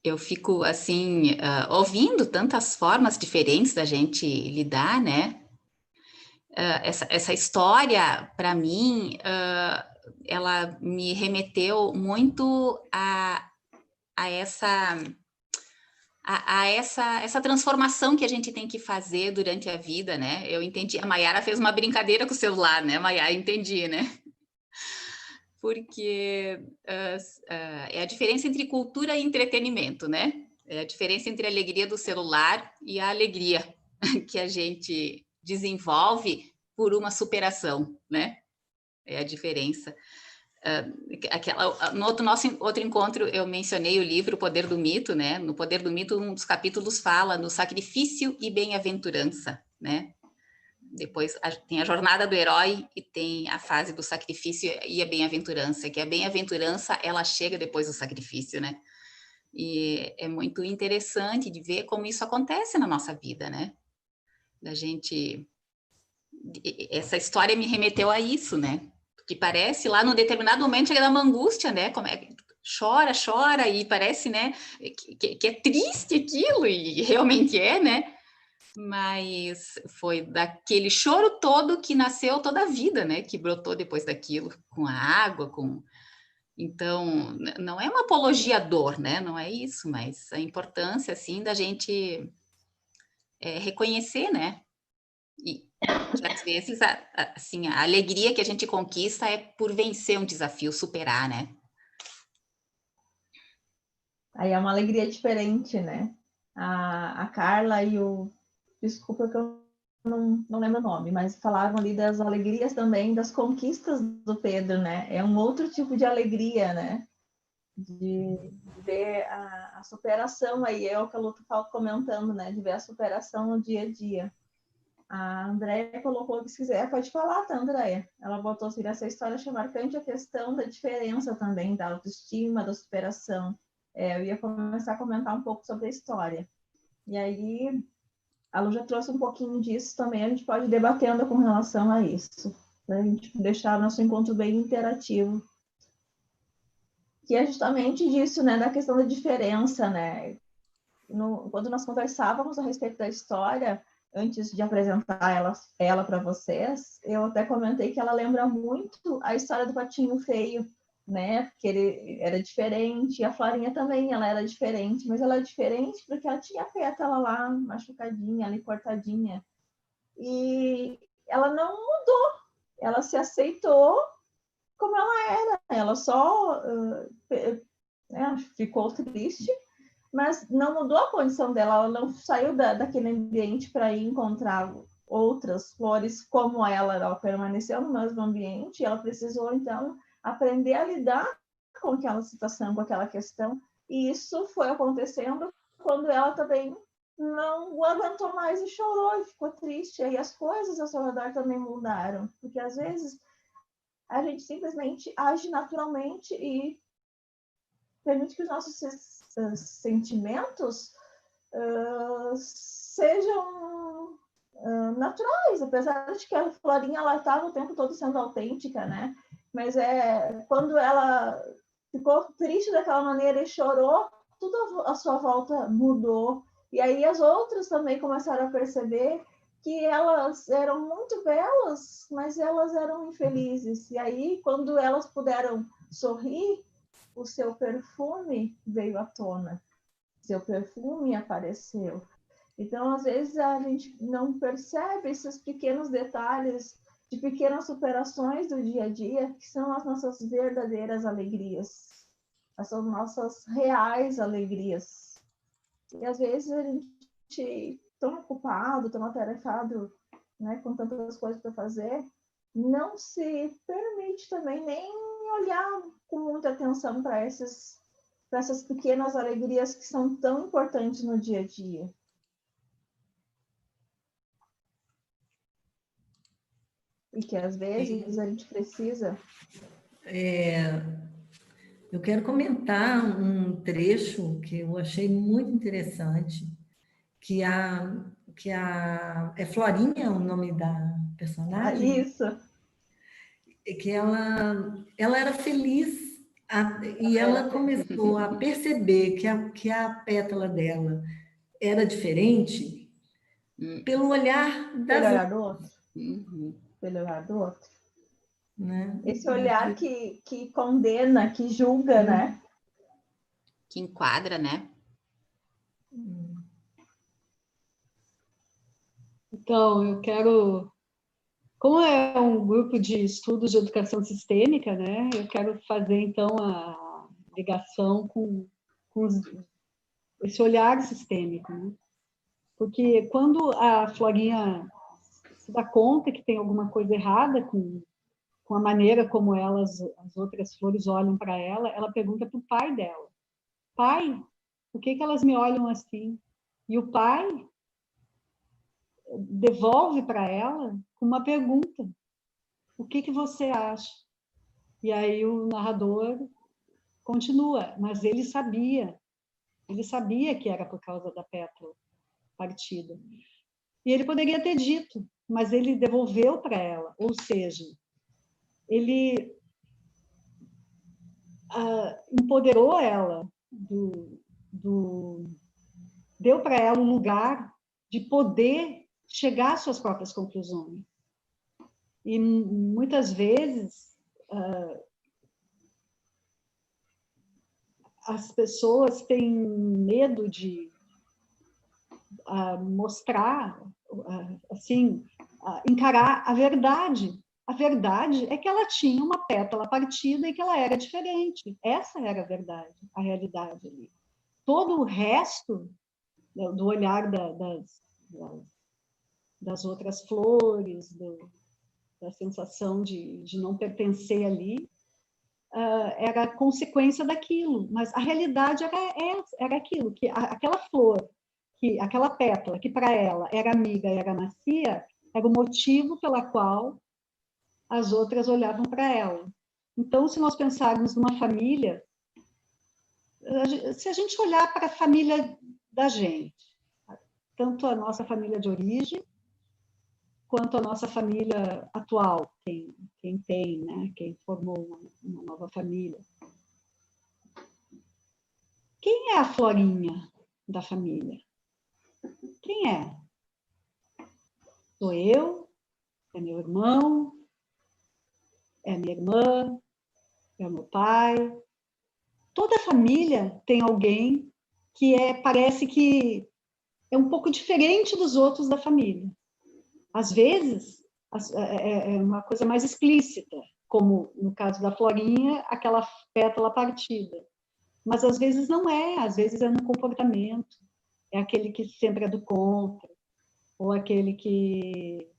eu fico, assim, ouvindo tantas formas diferentes da gente lidar, né? Essa história, para mim, ela me remeteu muito a essa transformação que a gente tem que fazer durante a vida, né? Eu entendi, a Mayara fez uma brincadeira com o celular, né, Mayara? Entendi, né? Porque é a diferença entre cultura e entretenimento, né? É a diferença entre a alegria do celular e a alegria que a gente desenvolve por uma superação, né? É a diferença. No outro encontro, eu mencionei o livro O Poder do Mito, né? No Poder do Mito, um dos capítulos fala no sacrifício e bem-aventurança, né? Depois tem a jornada do herói e tem a fase do sacrifício e a bem-aventurança, que a bem-aventurança, ela chega depois do sacrifício, né? E é muito interessante de ver como isso acontece na nossa vida, né? Da gente... Essa história me remeteu a isso, né? Que parece lá num determinado momento chega a dar uma angústia, né? Como é, chora, e parece, né, que é triste aquilo, e realmente é, né? Mas foi daquele choro todo que nasceu toda a vida, né? Que brotou depois daquilo, com a água, com... Então, não é uma apologia à dor, né? Não é isso, mas a importância, assim, da gente reconhecer, né? E às vezes, assim, a alegria que a gente conquista é por vencer um desafio, superar, né? Aí é uma alegria diferente, né? A Carla e o... Desculpa que eu não lembro o nome, mas falaram ali das alegrias também, das conquistas do Pedro, né? É um outro tipo de alegria, né? De ver a superação aí, é o que a Lu estava comentando, né? De ver a superação no dia a dia. A Andréia colocou que se quiser, pode falar, tá, Andréia? Ela botou assim, essa história achei marcante a questão da diferença também, da autoestima, da superação. Eu ia começar a comentar um pouco sobre a história. E aí, a Lu já trouxe um pouquinho disso também, a gente pode ir debatendo com relação a isso, para a gente deixar o nosso encontro bem interativo. Que é justamente disso, né, da questão da diferença, né? Quando nós conversávamos a respeito da história, antes de apresentar ela para vocês, eu até comentei que ela lembra muito a história do Patinho Feio, né? Porque ele era diferente, e a Florinha também, ela era diferente, mas ela é diferente porque ela tinha a pétala lá, machucadinha, ali cortadinha. E ela não mudou, ela se aceitou como ela era, ela só ficou triste, mas não mudou a condição dela, ela não saiu daquele ambiente para ir encontrar outras flores como ela permaneceu no mesmo ambiente, e ela precisou, então, aprender a lidar com aquela situação, com aquela questão, e isso foi acontecendo quando ela também não aguentou mais e chorou, e ficou triste, e as coisas ao seu redor também mudaram, porque às vezes a gente simplesmente age naturalmente e permite que os nossos sentimentos sejam naturais, apesar de que a Florinha ela estava o tempo todo sendo autêntica, né? Mas quando ela ficou triste daquela maneira e chorou, tudo à sua volta mudou. E aí as outras também começaram a perceber que elas eram muito belas, mas elas eram infelizes. E aí, quando elas puderam sorrir, o seu perfume veio à tona. Seu perfume apareceu. Então, às vezes, a gente não percebe esses pequenos detalhes de pequenas superações do dia a dia, que são as nossas verdadeiras alegrias, as nossas reais alegrias. E, às vezes, a gente, tão ocupado, tão atarefado, né, com tantas coisas para fazer, não se permite também nem olhar com muita atenção para essas pequenas alegrias que são tão importantes no dia a dia. E que, às vezes, a gente precisa... Eu quero comentar um trecho que eu achei muito interessante, que é Florinha o nome da personagem? Isso! Que ela era feliz e ela começou a perceber que a pétala dela era diferente pelo olhar do outro. Pelo olhar do outro. Né? Esse olhar que condena, que julga, né? Que enquadra, né? Então, eu quero... Como é um grupo de estudos de educação sistêmica, né? Eu quero fazer, então, a ligação com esse olhar sistêmico, né? Porque quando a Florinha se dá conta que tem alguma coisa errada com a maneira como as outras flores olham para ela, ela pergunta para o pai dela: pai, por que elas me olham assim? E o pai devolve para ela uma pergunta: o que você acha? E aí o narrador continua, mas ele sabia que era por causa da pétala partida. E ele poderia ter dito, mas ele devolveu para ela, ou seja, ele empoderou ela, deu para ela um lugar de poder chegar às suas próprias conclusões. E muitas vezes as pessoas têm medo de mostrar, assim, encarar a verdade. A verdade é que ela tinha uma pétala partida e que ela era diferente. Essa era a verdade, a realidade ali. Todo o resto do olhar das outras flores, da sensação de não pertencer ali, era consequência daquilo. Mas a realidade era aquilo, que aquela flor, aquela pétala, que para ela era amiga e era macia, era o motivo pela qual as outras olhavam para ela. Então, se nós pensarmos numa família, se a gente olhar para a família da gente, tanto a nossa família de origem, quanto a nossa família atual, quem tem, né, quem formou uma nova família. Quem é a Florinha da família? Quem é? Sou eu? É meu irmão? É minha irmã? É meu pai? Toda família tem alguém que parece que é um pouco diferente dos outros da família. Às vezes, é uma coisa mais explícita, como no caso da Florinha, aquela pétala partida. Mas às vezes não é, às vezes é no comportamento. É aquele que sempre é do contra, ou aquele que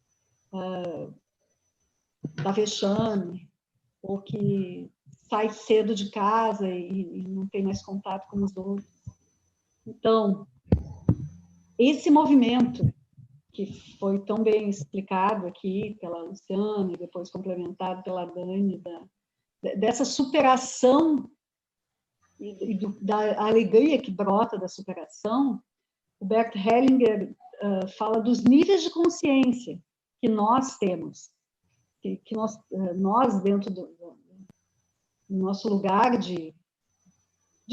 dá vexame, ou que sai cedo de casa e não tem mais contato com os outros. Então, esse movimento que foi tão bem explicado aqui pela Luciana e depois complementado pela Dani, dessa superação da alegria que brota da superação, o Bert Hellinger fala dos níveis de consciência que nós temos, que nós dentro do nosso lugar de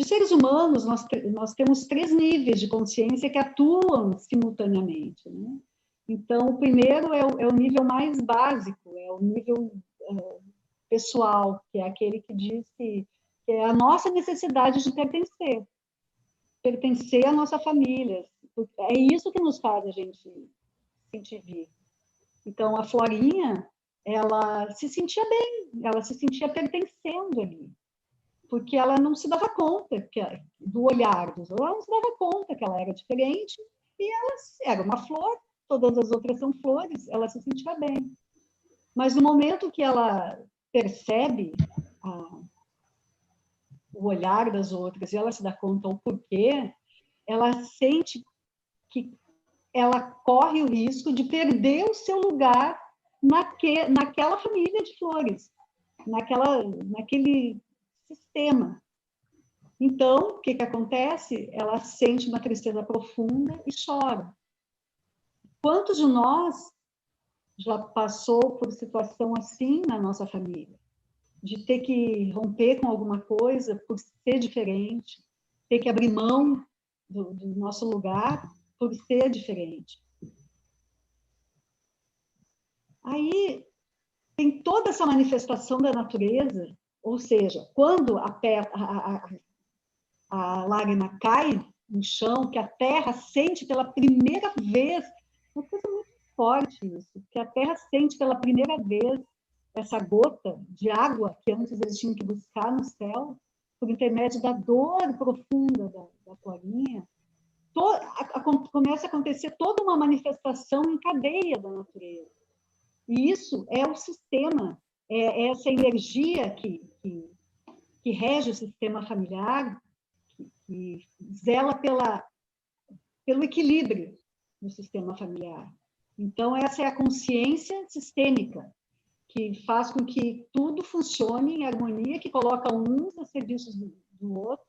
seres humanos, nós temos 3 níveis de consciência que atuam simultaneamente, né? Então, o primeiro é o nível mais básico, é o nível pessoal, que é aquele que diz que é a nossa necessidade de pertencer à nossa família. É isso que nos faz a gente sentir vivo. Então, a Florinha, ela se sentia bem, ela se sentia pertencendo ali, porque ela não se dava conta do olhar dos outros, ela não se dava conta que ela era diferente, e ela era uma flor, todas as outras são flores, ela se sentia bem. Mas no momento que ela percebe o olhar das outras e ela se dá conta o porquê, ela sente que ela corre o risco de perder o seu lugar naquela família de flores, naquele sistema. Então, o que acontece? Ela sente uma tristeza profunda e chora. Quantos de nós já passou por situação assim na nossa família? De ter que romper com alguma coisa por ser diferente, ter que abrir mão do nosso lugar por ser diferente. Aí tem toda essa manifestação da natureza, ou seja, quando a lágrima cai no chão, que a terra sente pela primeira vez, uma coisa muito forte isso, que a terra sente pela primeira vez essa gota de água que antes eles tinham que buscar no céu, por intermédio da dor profunda da Florinha, começa a acontecer toda uma manifestação em cadeia da natureza. E isso é o sistema, é essa energia que rege o sistema familiar, que zela pelo equilíbrio do sistema familiar. Então, essa é a consciência sistêmica, que faz com que tudo funcione em harmonia, que coloca uns a serviço do outro,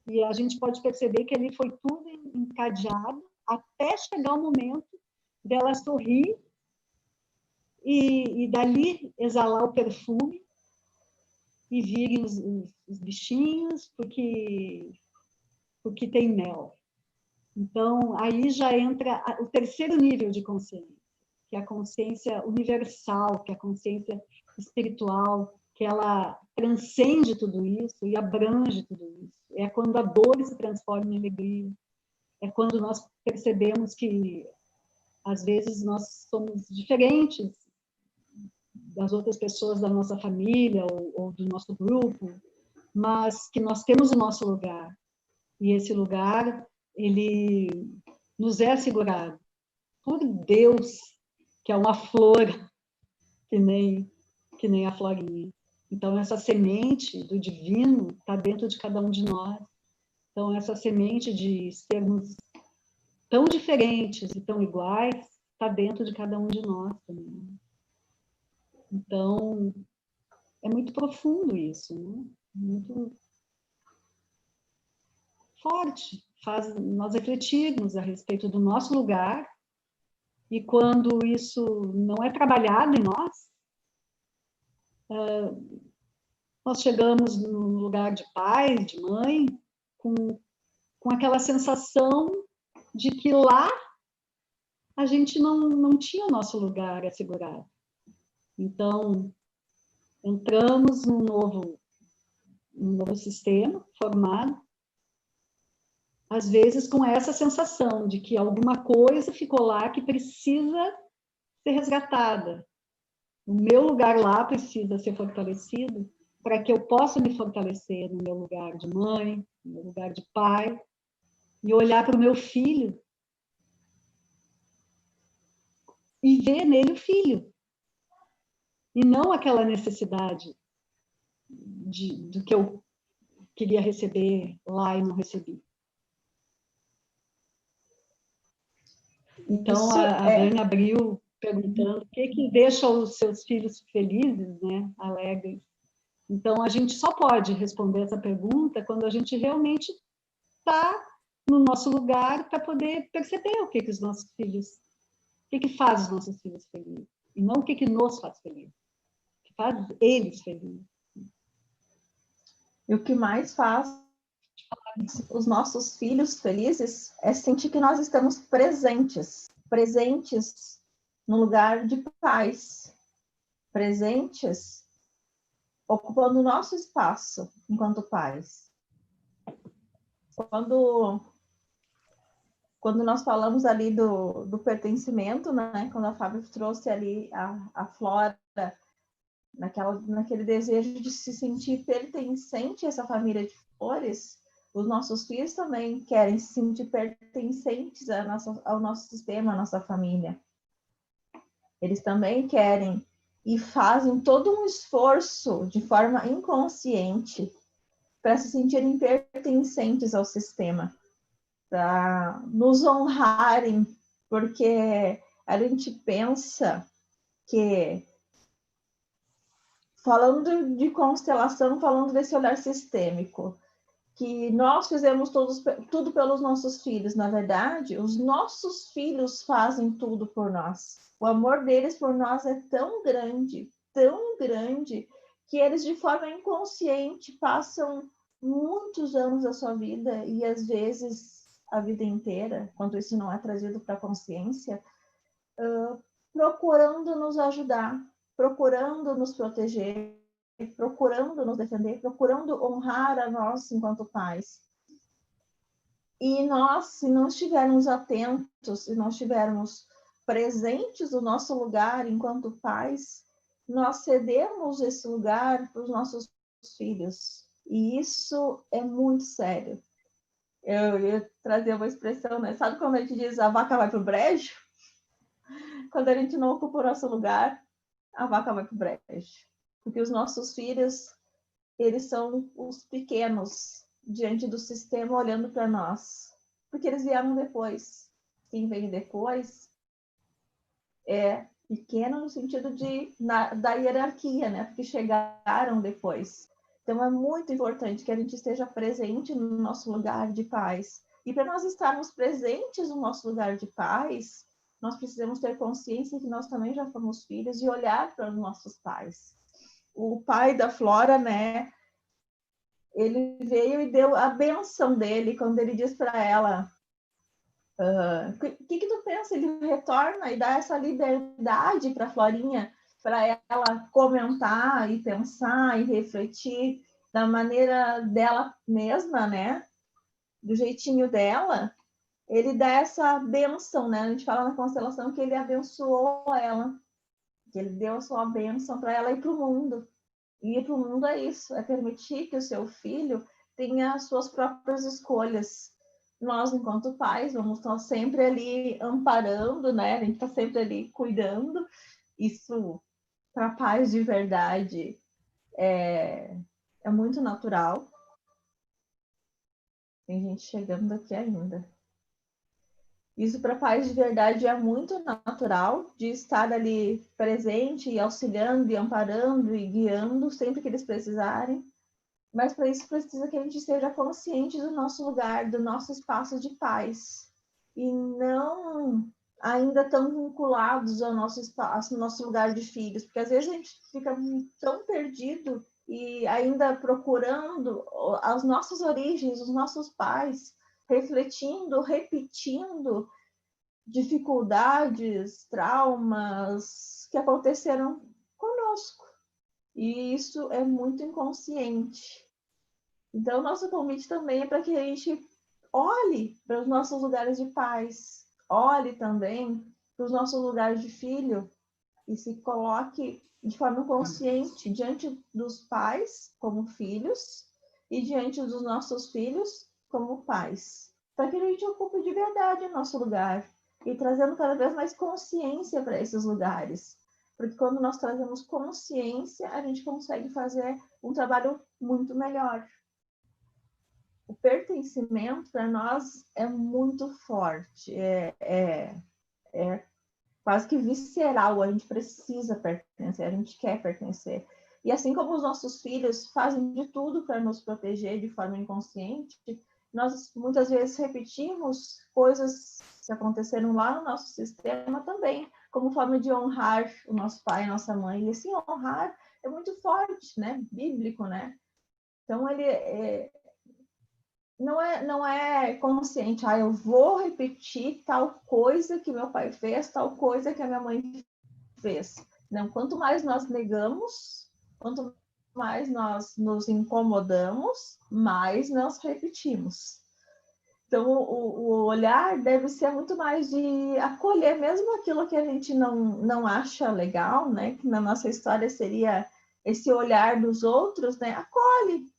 e a gente pode perceber que ali foi tudo encadeado até chegar o momento dela sorrir e dali exalar o perfume e virem os bichinhos, porque tem mel. Então, aí já entra o terceiro nível de consciência, que é a consciência universal, que é a consciência espiritual, que ela transcende tudo isso e abrange tudo isso. É quando a dor se transforma em alegria. É quando nós percebemos que, às vezes, nós somos diferentes das outras pessoas da nossa família ou do nosso grupo, mas que nós temos o nosso lugar. E esse lugar, ele nos é assegurado por Deus, que é uma flor que nem a Florinha. Então, essa semente do divino está dentro de cada um de nós. Então, essa semente de sermos tão diferentes e tão iguais está dentro de cada um de nós também. Então, é muito profundo isso, né? Muito forte. Faz nós refletirmos a respeito do nosso lugar, e quando isso não é trabalhado em nós, nós chegamos no lugar de pai, de mãe, com aquela sensação de que lá a gente não tinha o nosso lugar assegurado. Então, entramos num novo sistema formado, às vezes com essa sensação de que alguma coisa ficou lá que precisa ser resgatada. O meu lugar lá precisa ser fortalecido para que eu possa me fortalecer no meu lugar de mãe, no meu lugar de pai, e olhar para o meu filho e ver nele o filho, e não aquela necessidade do que eu queria receber lá e não recebi. Então, a Dani abriu perguntando o que deixa os seus filhos felizes, né, alegres. Então, a gente só pode responder essa pergunta quando a gente realmente está no nosso lugar para poder perceber o que os nossos filhos, o que faz os nossos filhos felizes, e não o que nos faz felizes, o que faz eles felizes. E o que mais faz os nossos filhos felizes é sentir que nós estamos presentes no lugar de pais, presentes, ocupando o nosso espaço enquanto pais. Quando nós falamos ali do pertencimento, né? Quando a Fábio trouxe ali a Flora, naquele desejo de se sentir pertencente a essa família de flores, os nossos filhos também querem se sentir pertencentes ao nosso sistema, à nossa família. Eles também querem e fazem todo um esforço de forma inconsciente para se sentirem pertencentes ao sistema, para nos honrarem, porque a gente pensa que, falando de constelação, falando desse olhar sistêmico, que nós fizemos tudo pelos nossos filhos. Na verdade, os nossos filhos fazem tudo por nós. O amor deles por nós é tão grande, que eles, de forma inconsciente, passam muitos anos da sua vida, e às vezes a vida inteira, quando isso não é trazido para a consciência, procurando nos ajudar, procurando nos proteger, procurando nos defender, procurando honrar a nós enquanto pais. E nós, se não estivermos atentos, se não estivermos presentes no nosso lugar enquanto pais, nós cedemos esse lugar para os nossos filhos. E isso é muito sério. Eu ia trazer uma expressão, né? Sabe quando a gente diz a vaca vai para o brejo? Quando a gente não ocupa o nosso lugar, a vaca vai para o brejo. Porque os nossos filhos, eles são os pequenos diante do sistema olhando para nós. Porque eles vieram depois. Quem vem depois é pequeno no sentido da hierarquia, né? Porque chegaram depois. Então, é muito importante que a gente esteja presente no nosso lugar de pais. E para nós estarmos presentes no nosso lugar de pais, nós precisamos ter consciência que nós também já fomos filhos e olhar para os nossos pais. O pai da Flora, né? Ele veio e deu a bênção dele quando ele diz para ela: o que tu pensa? Ele retorna e dá essa liberdade para a Florinha, para ela comentar e pensar e refletir da maneira dela mesma, né? Do jeitinho dela. Ele dá essa bênção, né? A gente fala na constelação que ele abençoou ela, que ele deu a sua bênção para ela ir para o mundo. E ir para o mundo é isso, é permitir que o seu filho tenha as suas próprias escolhas. Nós, enquanto pais, vamos estar sempre ali amparando, né? A gente está sempre ali cuidando. Isso, para pais de verdade, é muito natural. Tem gente chegando aqui ainda. Isso, para pais de verdade, é muito natural, de estar ali presente e auxiliando e amparando e guiando sempre que eles precisarem. Mas para isso precisa que a gente esteja consciente do nosso lugar, do nosso espaço de paz. E não ainda tão vinculados ao nosso espaço, no nosso lugar de filhos. Porque às vezes a gente fica tão perdido e ainda procurando as nossas origens, os nossos pais, refletindo, repetindo dificuldades, traumas que aconteceram conosco. E isso é muito inconsciente. Então, o nosso convite também é para que a gente olhe para os nossos lugares de paz, olhe também para os nossos lugares de filho e se coloque de forma consciente diante dos pais como filhos e diante dos nossos filhos como pais, para que a gente ocupe de verdade o nosso lugar e trazendo cada vez mais consciência para esses lugares. Porque quando nós trazemos consciência, a gente consegue fazer um trabalho muito melhor. O pertencimento, para nós, é muito forte. É quase que visceral. A gente precisa pertencer, a gente quer pertencer. E assim como os nossos filhos fazem de tudo para nos proteger de forma inconsciente, nós muitas vezes repetimos coisas que aconteceram lá no nosso sistema também, como forma de honrar o nosso pai e a nossa mãe. E esse honrar é muito forte, né? Bíblico, né? Então, não é consciente, eu vou repetir tal coisa que meu pai fez, tal coisa que a minha mãe fez. Não, quanto mais nós negamos, quanto mais nós nos incomodamos, mais nós repetimos. Então, o olhar deve ser muito mais de acolher mesmo aquilo que a gente não acha legal, né? Que na nossa história seria esse olhar dos outros, né? Acolhe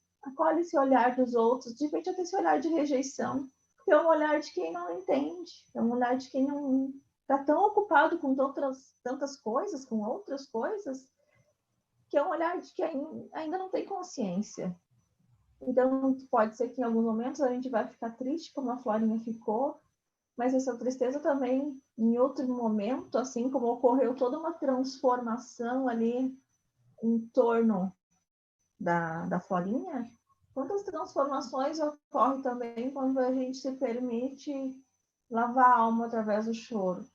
esse olhar dos outros, de repente até esse olhar de rejeição, que é um olhar de quem não entende, é um olhar de quem não está tão ocupado com tantas coisas, com outras coisas, que é um olhar de quem ainda não tem consciência. Então, pode ser que em alguns momentos a gente vai ficar triste, como a Florinha ficou, mas essa tristeza também, em outro momento, assim como ocorreu toda uma transformação ali em torno da Florinha, quantas transformações ocorrem também quando a gente se permite lavar a alma através do choro.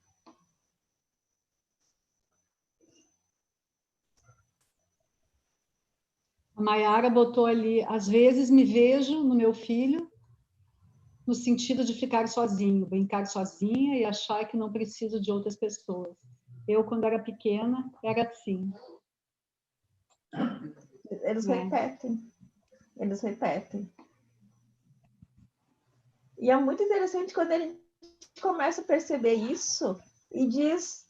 A Maiara botou ali, às vezes me vejo no meu filho, no sentido de ficar sozinho, brincar sozinha e achar que não preciso de outras pessoas. Eu, quando era pequena, era assim. Eles repetem. E é muito interessante quando a gente começa a perceber isso e diz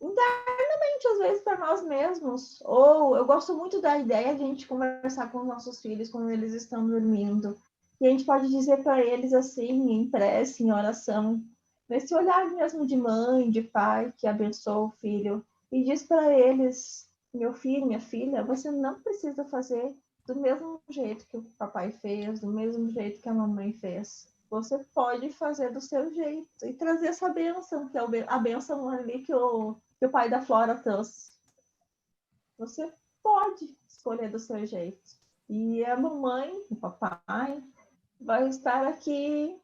internamente, às vezes, para nós mesmos. Ou eu gosto muito da ideia de a gente conversar com os nossos filhos quando eles estão dormindo. E a gente pode dizer para eles assim, em prece, em oração, nesse olhar mesmo de mãe, de pai, que abençoa o filho, e diz para eles: meu filho, minha filha, você não precisa fazer do mesmo jeito que o papai fez, do mesmo jeito que a mamãe fez. Você pode fazer do seu jeito e trazer essa bênção, que é a bênção ali que o pai da Flora trouxe. Você pode escolher do seu jeito. E a mamãe, o papai, vai estar aqui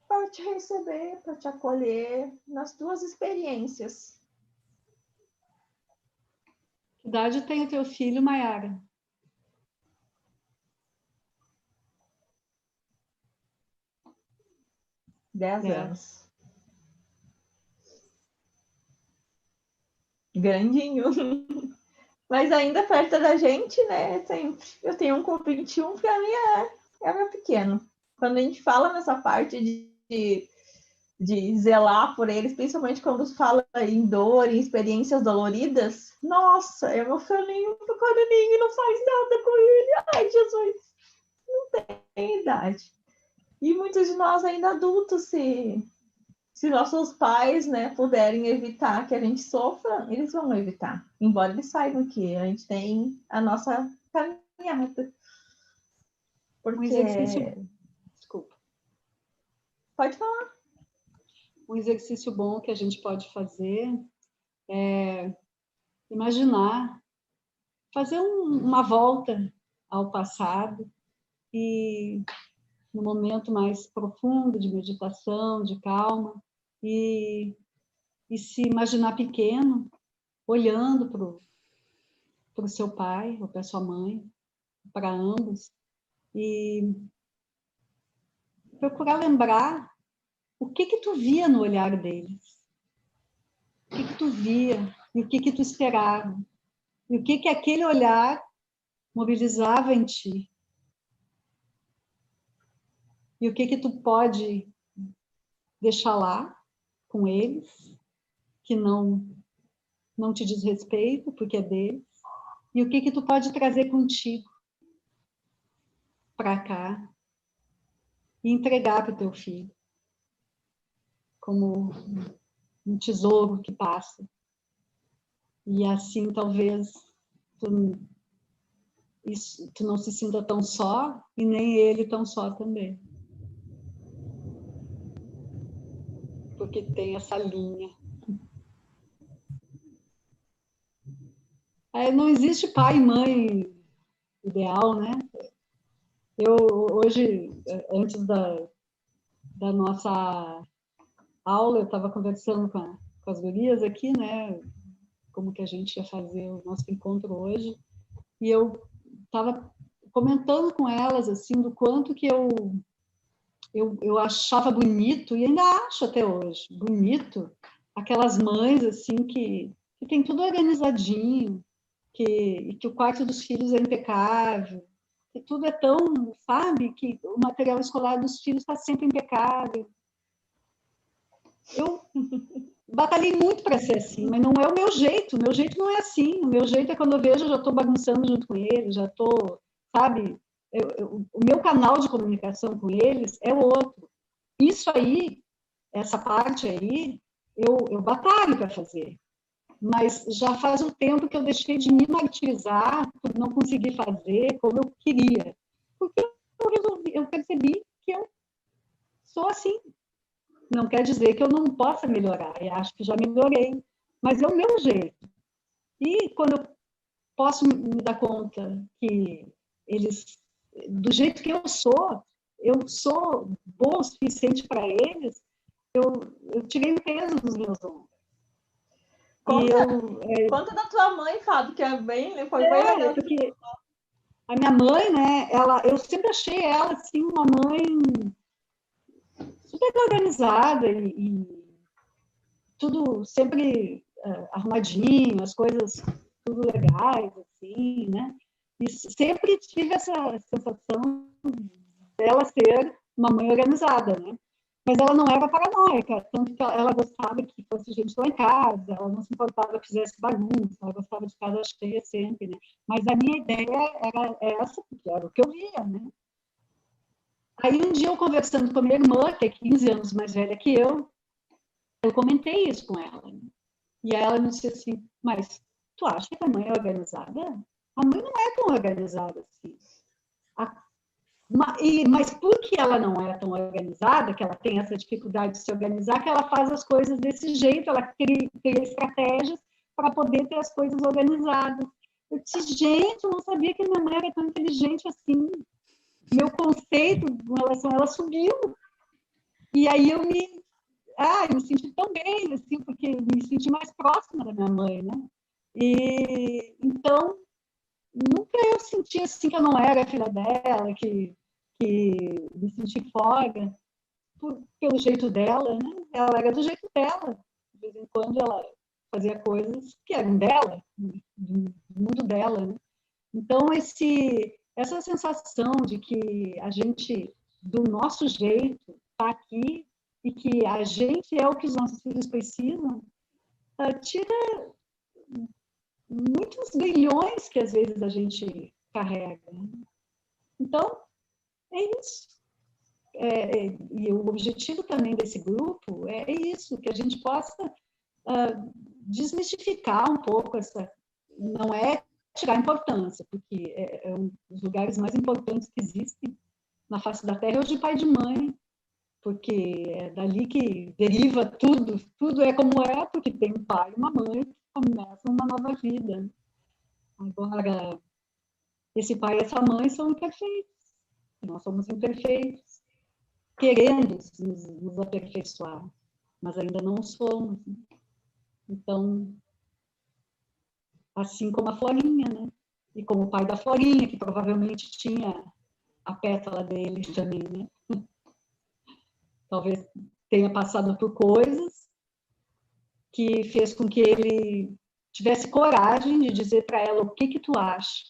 para te receber, para te acolher nas tuas experiências. Que idade tem o teu filho, Maiara? 10 anos. Grandinho. Mas ainda perto da gente, né? Sempre. Eu tenho um com 21, para mim é meu pequeno. Quando a gente fala nessa parte de zelar por eles, principalmente quando fala em dor, em experiências doloridas, nossa, é meu filhinho pequenininho e não faz nada com ele. Ai, Jesus, não tem idade. E muitos de nós ainda adultos, se nossos pais, né, puderem evitar que a gente sofra, eles vão evitar. Embora eles saibam que a gente tem a nossa caminhada. Porque... Um exercício... Desculpa. Pode falar. Um exercício bom que a gente pode fazer é imaginar, fazer uma volta ao passado e no momento mais profundo de meditação, de calma, e se imaginar pequeno, olhando para o seu pai ou para a sua mãe, para ambos, e procurar lembrar o que tu via no olhar deles, o que tu via e o que tu esperava, e o que aquele olhar mobilizava em ti. E o que tu pode deixar lá com eles, que não te diz respeito, porque é deles, e o que tu pode trazer contigo para cá e entregar para o teu filho, como um tesouro que passa. E assim, talvez, tu não se sinta tão só, e nem ele tão só também. Porque tem essa linha. Não existe pai e mãe ideal, né? Eu, hoje, antes da nossa aula, eu estava conversando com as gurias aqui, né? Como que a gente ia fazer o nosso encontro hoje. E eu estava comentando com elas, assim, do quanto que eu achava bonito, e ainda acho até hoje, bonito, aquelas mães, assim, que tem tudo organizadinho, que o quarto dos filhos é impecável, que tudo é tão, sabe, que o material escolar dos filhos está sempre impecável. Eu batalhei muito para ser assim, mas não é o meu jeito não é assim, o meu jeito é quando eu vejo, eu já estou bagunçando junto com eles, já estou, sabe, o meu canal de comunicação com eles é outro. Isso aí, essa parte aí, eu batalho para fazer, mas já faz um tempo que eu deixei de me martirizar por não conseguir fazer como eu queria, porque eu percebi que eu sou assim. Não quer dizer que eu não possa melhorar, eu acho que já melhorei, mas é o meu jeito. E quando eu posso me dar conta que eles, do jeito que eu sou boa o suficiente para eles, eu tirei o peso dos meus ombros. Conta da tua mãe, Fábio, que foi bem legal. Porque a minha mãe, né, eu sempre achei ela assim, uma mãe super organizada e tudo sempre arrumadinho, as coisas tudo legais, assim, né? E sempre tive essa sensação dela ser uma mãe organizada, né? Mas ela não era paranoica, tanto que ela gostava que fosse gente lá em casa, ela não se importava que fizesse bagunça, ela gostava de casa cheia sempre, né? Mas a minha ideia era essa, porque era o que eu via, né? Aí um dia eu conversando com a minha irmã, que é 15 anos mais velha que eu comentei isso com ela. Né? E ela me disse assim, mas tu acha que a mãe é organizada? A mãe não é tão organizada assim. Mas por que ela não é tão organizada, que ela tem essa dificuldade de se organizar, que ela faz as coisas desse jeito, ela cria estratégias para poder ter as coisas organizadas. Eu disse, gente, eu não sabia que minha mãe era tão inteligente assim. Meu conceito com relação a ela subiu. E aí eu me senti tão bem, assim, porque me senti mais próxima da minha mãe, né? E então nunca eu senti assim que eu não era filha dela, que me senti fora pelo jeito dela, né? Ela era do jeito dela. De vez em quando ela fazia coisas que eram dela, do mundo dela, né? Então essa sensação de que a gente, do nosso jeito, está aqui e que a gente é o que os nossos filhos precisam, tira muitos grilhões que às vezes a gente carrega. Então, é isso. E o objetivo também desse grupo é isso, que a gente possa desmistificar um pouco essa... Não é tirar importância, porque é um dos lugares mais importantes que existem na face da Terra é o de pai e de mãe, porque é dali que deriva tudo, tudo é como é, porque tem um pai e uma mãe que começam uma nova vida. Agora, esse pai e essa mãe são imperfeitos, nós somos imperfeitos, querendo nos aperfeiçoar, mas ainda não somos. Então, assim como a Florinha, né? E como o pai da Florinha, que provavelmente tinha a pétala dele também, né? Talvez tenha passado por coisas que fez com que ele tivesse coragem de dizer para ela o que tu acha.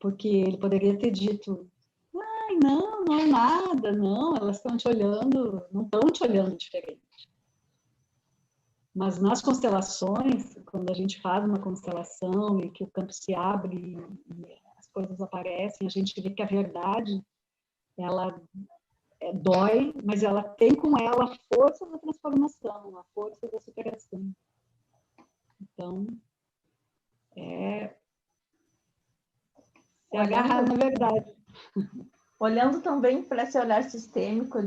Porque ele poderia ter dito, não é nada, não, elas estão te olhando, não estão te olhando diferente. Mas nas constelações, quando a gente faz uma constelação e que o campo se abre e as coisas aparecem, a gente vê que a verdade, ela dói, mas ela tem com ela a força da transformação, a força da superação. Então, agarrar na verdade. Olhando também para esse olhar sistêmico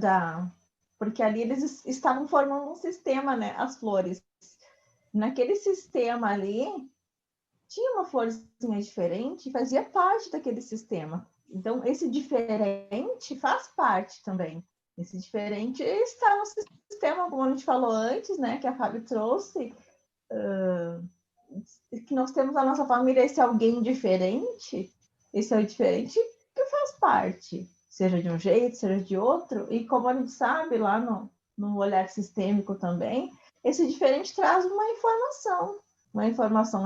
porque ali eles estavam formando um sistema, né? As flores. Naquele sistema ali, tinha uma forcinha diferente e fazia parte daquele sistema. Então, esse diferente faz parte também. Esse diferente está no sistema, como a gente falou antes, né, que a Fábio trouxe, que nós temos na nossa família esse alguém diferente, esse é o diferente que faz parte, seja de um jeito, seja de outro, e como a gente sabe lá no olhar sistêmico também, esse diferente traz uma informação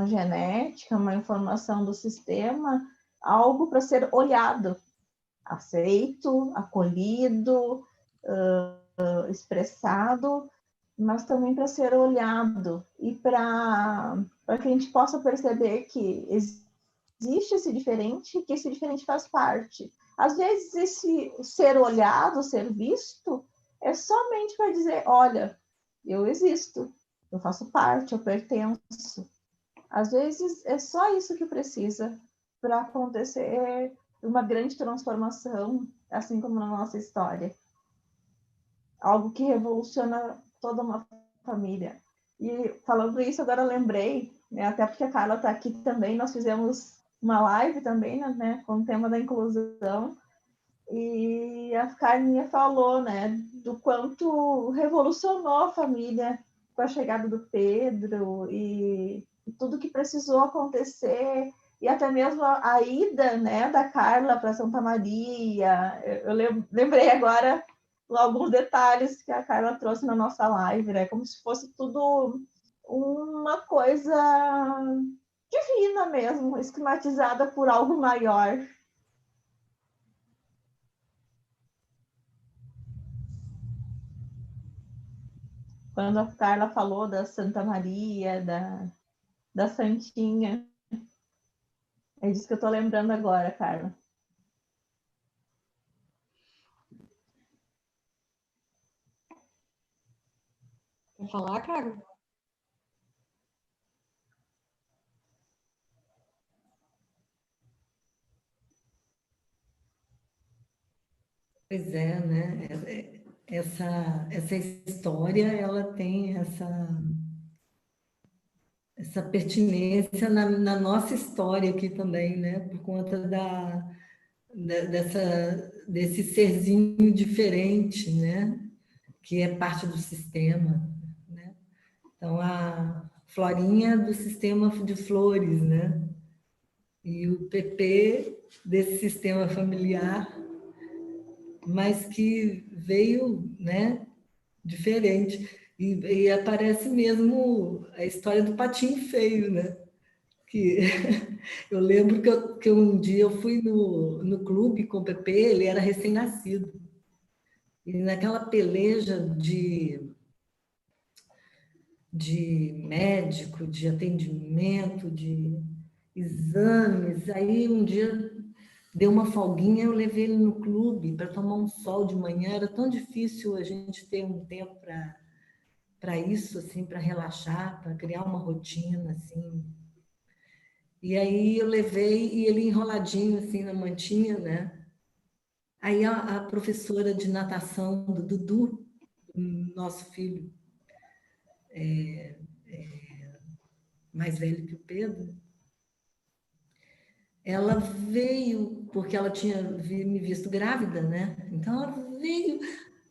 genética, uma informação do sistema, algo para ser olhado, aceito, acolhido, expressado, mas também para ser olhado e para que a gente possa perceber que existe esse diferente, que esse diferente faz parte. Às vezes, esse ser olhado, ser visto, é somente para dizer, olha, eu existo, eu faço parte, eu pertenço. Às vezes, é só isso que precisa para acontecer uma grande transformação, assim como na nossa história. Algo que revoluciona toda uma família. E falando isso, agora eu lembrei, né, até porque a Carla está aqui também, nós fizemos uma live também, né, com o tema da inclusão, e a Carlinha falou, né, do quanto revolucionou a família com a chegada do Pedro e tudo que precisou acontecer, e até mesmo a ida, né, da Carla para Santa Maria. Eu lembrei agora alguns detalhes que a Carla trouxe na nossa live, né, como se fosse tudo uma coisa divina mesmo, esquematizada por algo maior. Quando a Carla falou da Santa Maria, da Santinha, é disso que eu estou lembrando agora, Carla. Quer falar, Carla? Pois é, né? Essa história, ela tem essa pertinência na nossa história aqui também, né? Por conta desse serzinho diferente, né? Que é parte do sistema, né? Então, a Florinha do sistema de flores, né? E o PP desse sistema familiar, mas que veio, né, diferente. E aparece mesmo a história do patinho feio, né? Que eu lembro que um dia eu fui no clube com o PP, ele era recém-nascido. E naquela peleja de médico, de atendimento, de exames, aí um dia deu uma folguinha, eu levei ele no clube para tomar um sol de manhã. Era tão difícil a gente ter um tempo para isso, assim, para relaxar, para criar uma rotina, assim. E aí eu levei e ele enroladinho, assim, na mantinha, né? Aí a professora de natação do Dudu, nosso filho, mais velho que o Pedro, ela veio, porque ela tinha me visto grávida, né? Então ela veio,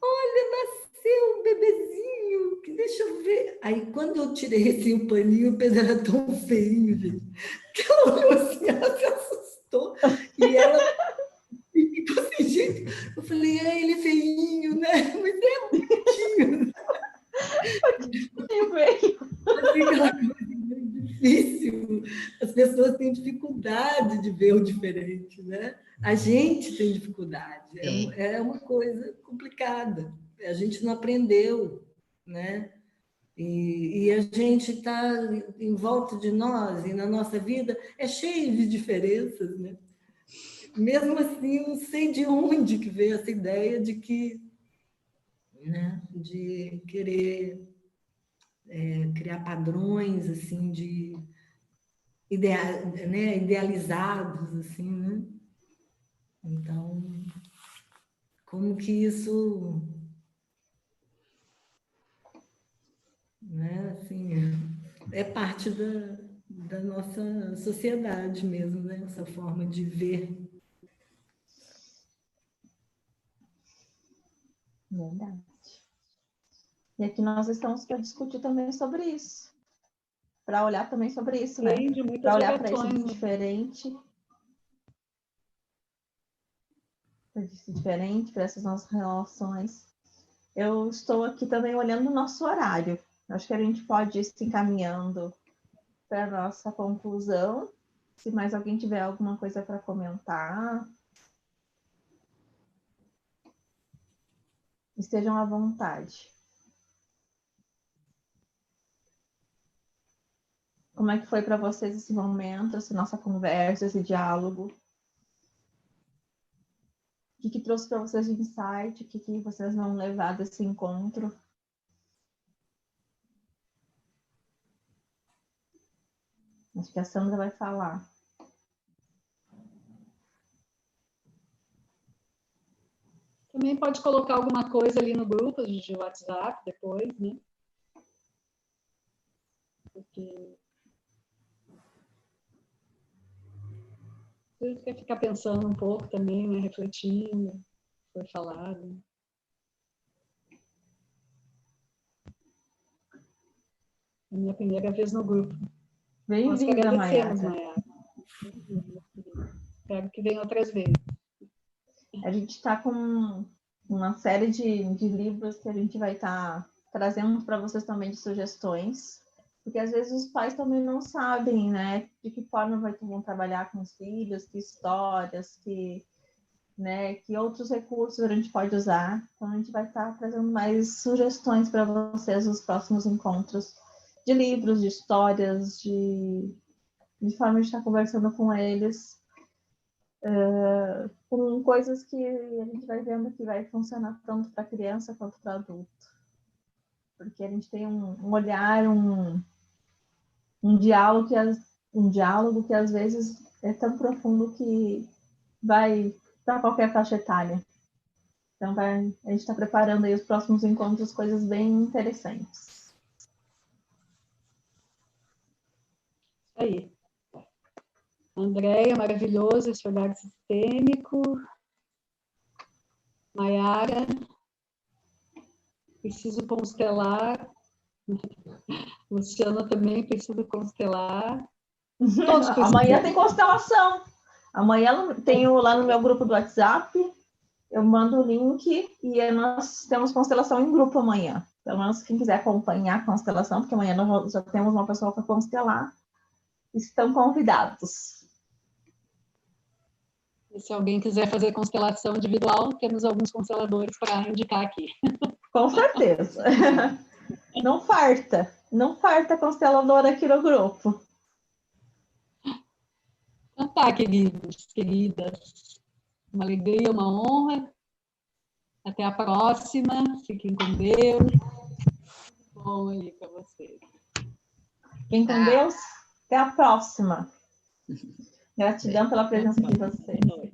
olha, nasceu um bebezinho, que deixa eu ver. Aí quando eu tirei assim, o paninho, o Pedro era tão feinho, gente, que ela olhou assim, ela se assustou, e ela ficou assim, gente, eu falei, ele é feinho, né? Mas é bonitinho. Difícil. As pessoas têm dificuldade de ver o diferente, né? A gente tem dificuldade. É uma coisa complicada. A gente não aprendeu, né? E a gente está em volta de nós e na nossa vida é cheio de diferenças, né? Mesmo assim, não sei de onde que veio essa ideia de que, né, de querer criar padrões assim de né, idealizados assim, né? Então, como que isso, né, assim, é parte da nossa sociedade mesmo, né? Essa forma de ver. Verdade. E aqui nós estamos para discutir também sobre isso. Para olhar também sobre isso, né? Para olhar para isso de diferente. Para essas nossas relações. Eu estou aqui também olhando o nosso horário. Acho que a gente pode ir se encaminhando para a nossa conclusão. Se mais alguém tiver alguma coisa para comentar, estejam à vontade. Como é que foi para vocês esse momento, essa nossa conversa, esse diálogo? O que trouxe para vocês de insight? O que vocês vão levar desse encontro? Acho que a Sandra vai falar. Também pode colocar alguma coisa ali no grupo de WhatsApp depois, né? Porque você quer ficar pensando um pouco também, né? Refletindo, foi falado. É a minha primeira vez no grupo. Bem-vinda, Mayara. Espero que venha outras vezes. A gente está com uma série de livros que a gente vai estar trazendo para vocês também de sugestões, porque às vezes os pais também não sabem, né, de que forma vão trabalhar com os filhos, que histórias, que outros recursos a gente pode usar. Então a gente vai estar trazendo mais sugestões para vocês nos próximos encontros de livros, de histórias, de forma de estar conversando com eles. Com coisas que a gente vai vendo que vai funcionar tanto para criança quanto para adulto. Porque a gente tem um olhar, um diálogo que às vezes é tão profundo que vai para qualquer faixa etária. Então a gente está preparando aí os próximos encontros, coisas bem interessantes. Aí. Andréia, maravilhoso, esse olhar sistêmico. Mayara, preciso constelar. Luciana também, preciso constelar. Amanhã tem constelação. Amanhã tenho lá no meu grupo do WhatsApp, eu mando o link e nós temos constelação em grupo amanhã. Pelo menos quem quiser acompanhar a constelação, porque amanhã nós já temos uma pessoa para constelar, estão convidados. E se alguém quiser fazer constelação individual, temos alguns consteladores para indicar aqui. Com certeza. Não farta consteladora aqui no grupo. Então tá, queridos, queridas. Uma alegria, uma honra. Até a próxima. Fiquem com Deus. Bom aí para vocês. Fiquem com Deus. Até a próxima. Gratidão pela presença de vocês.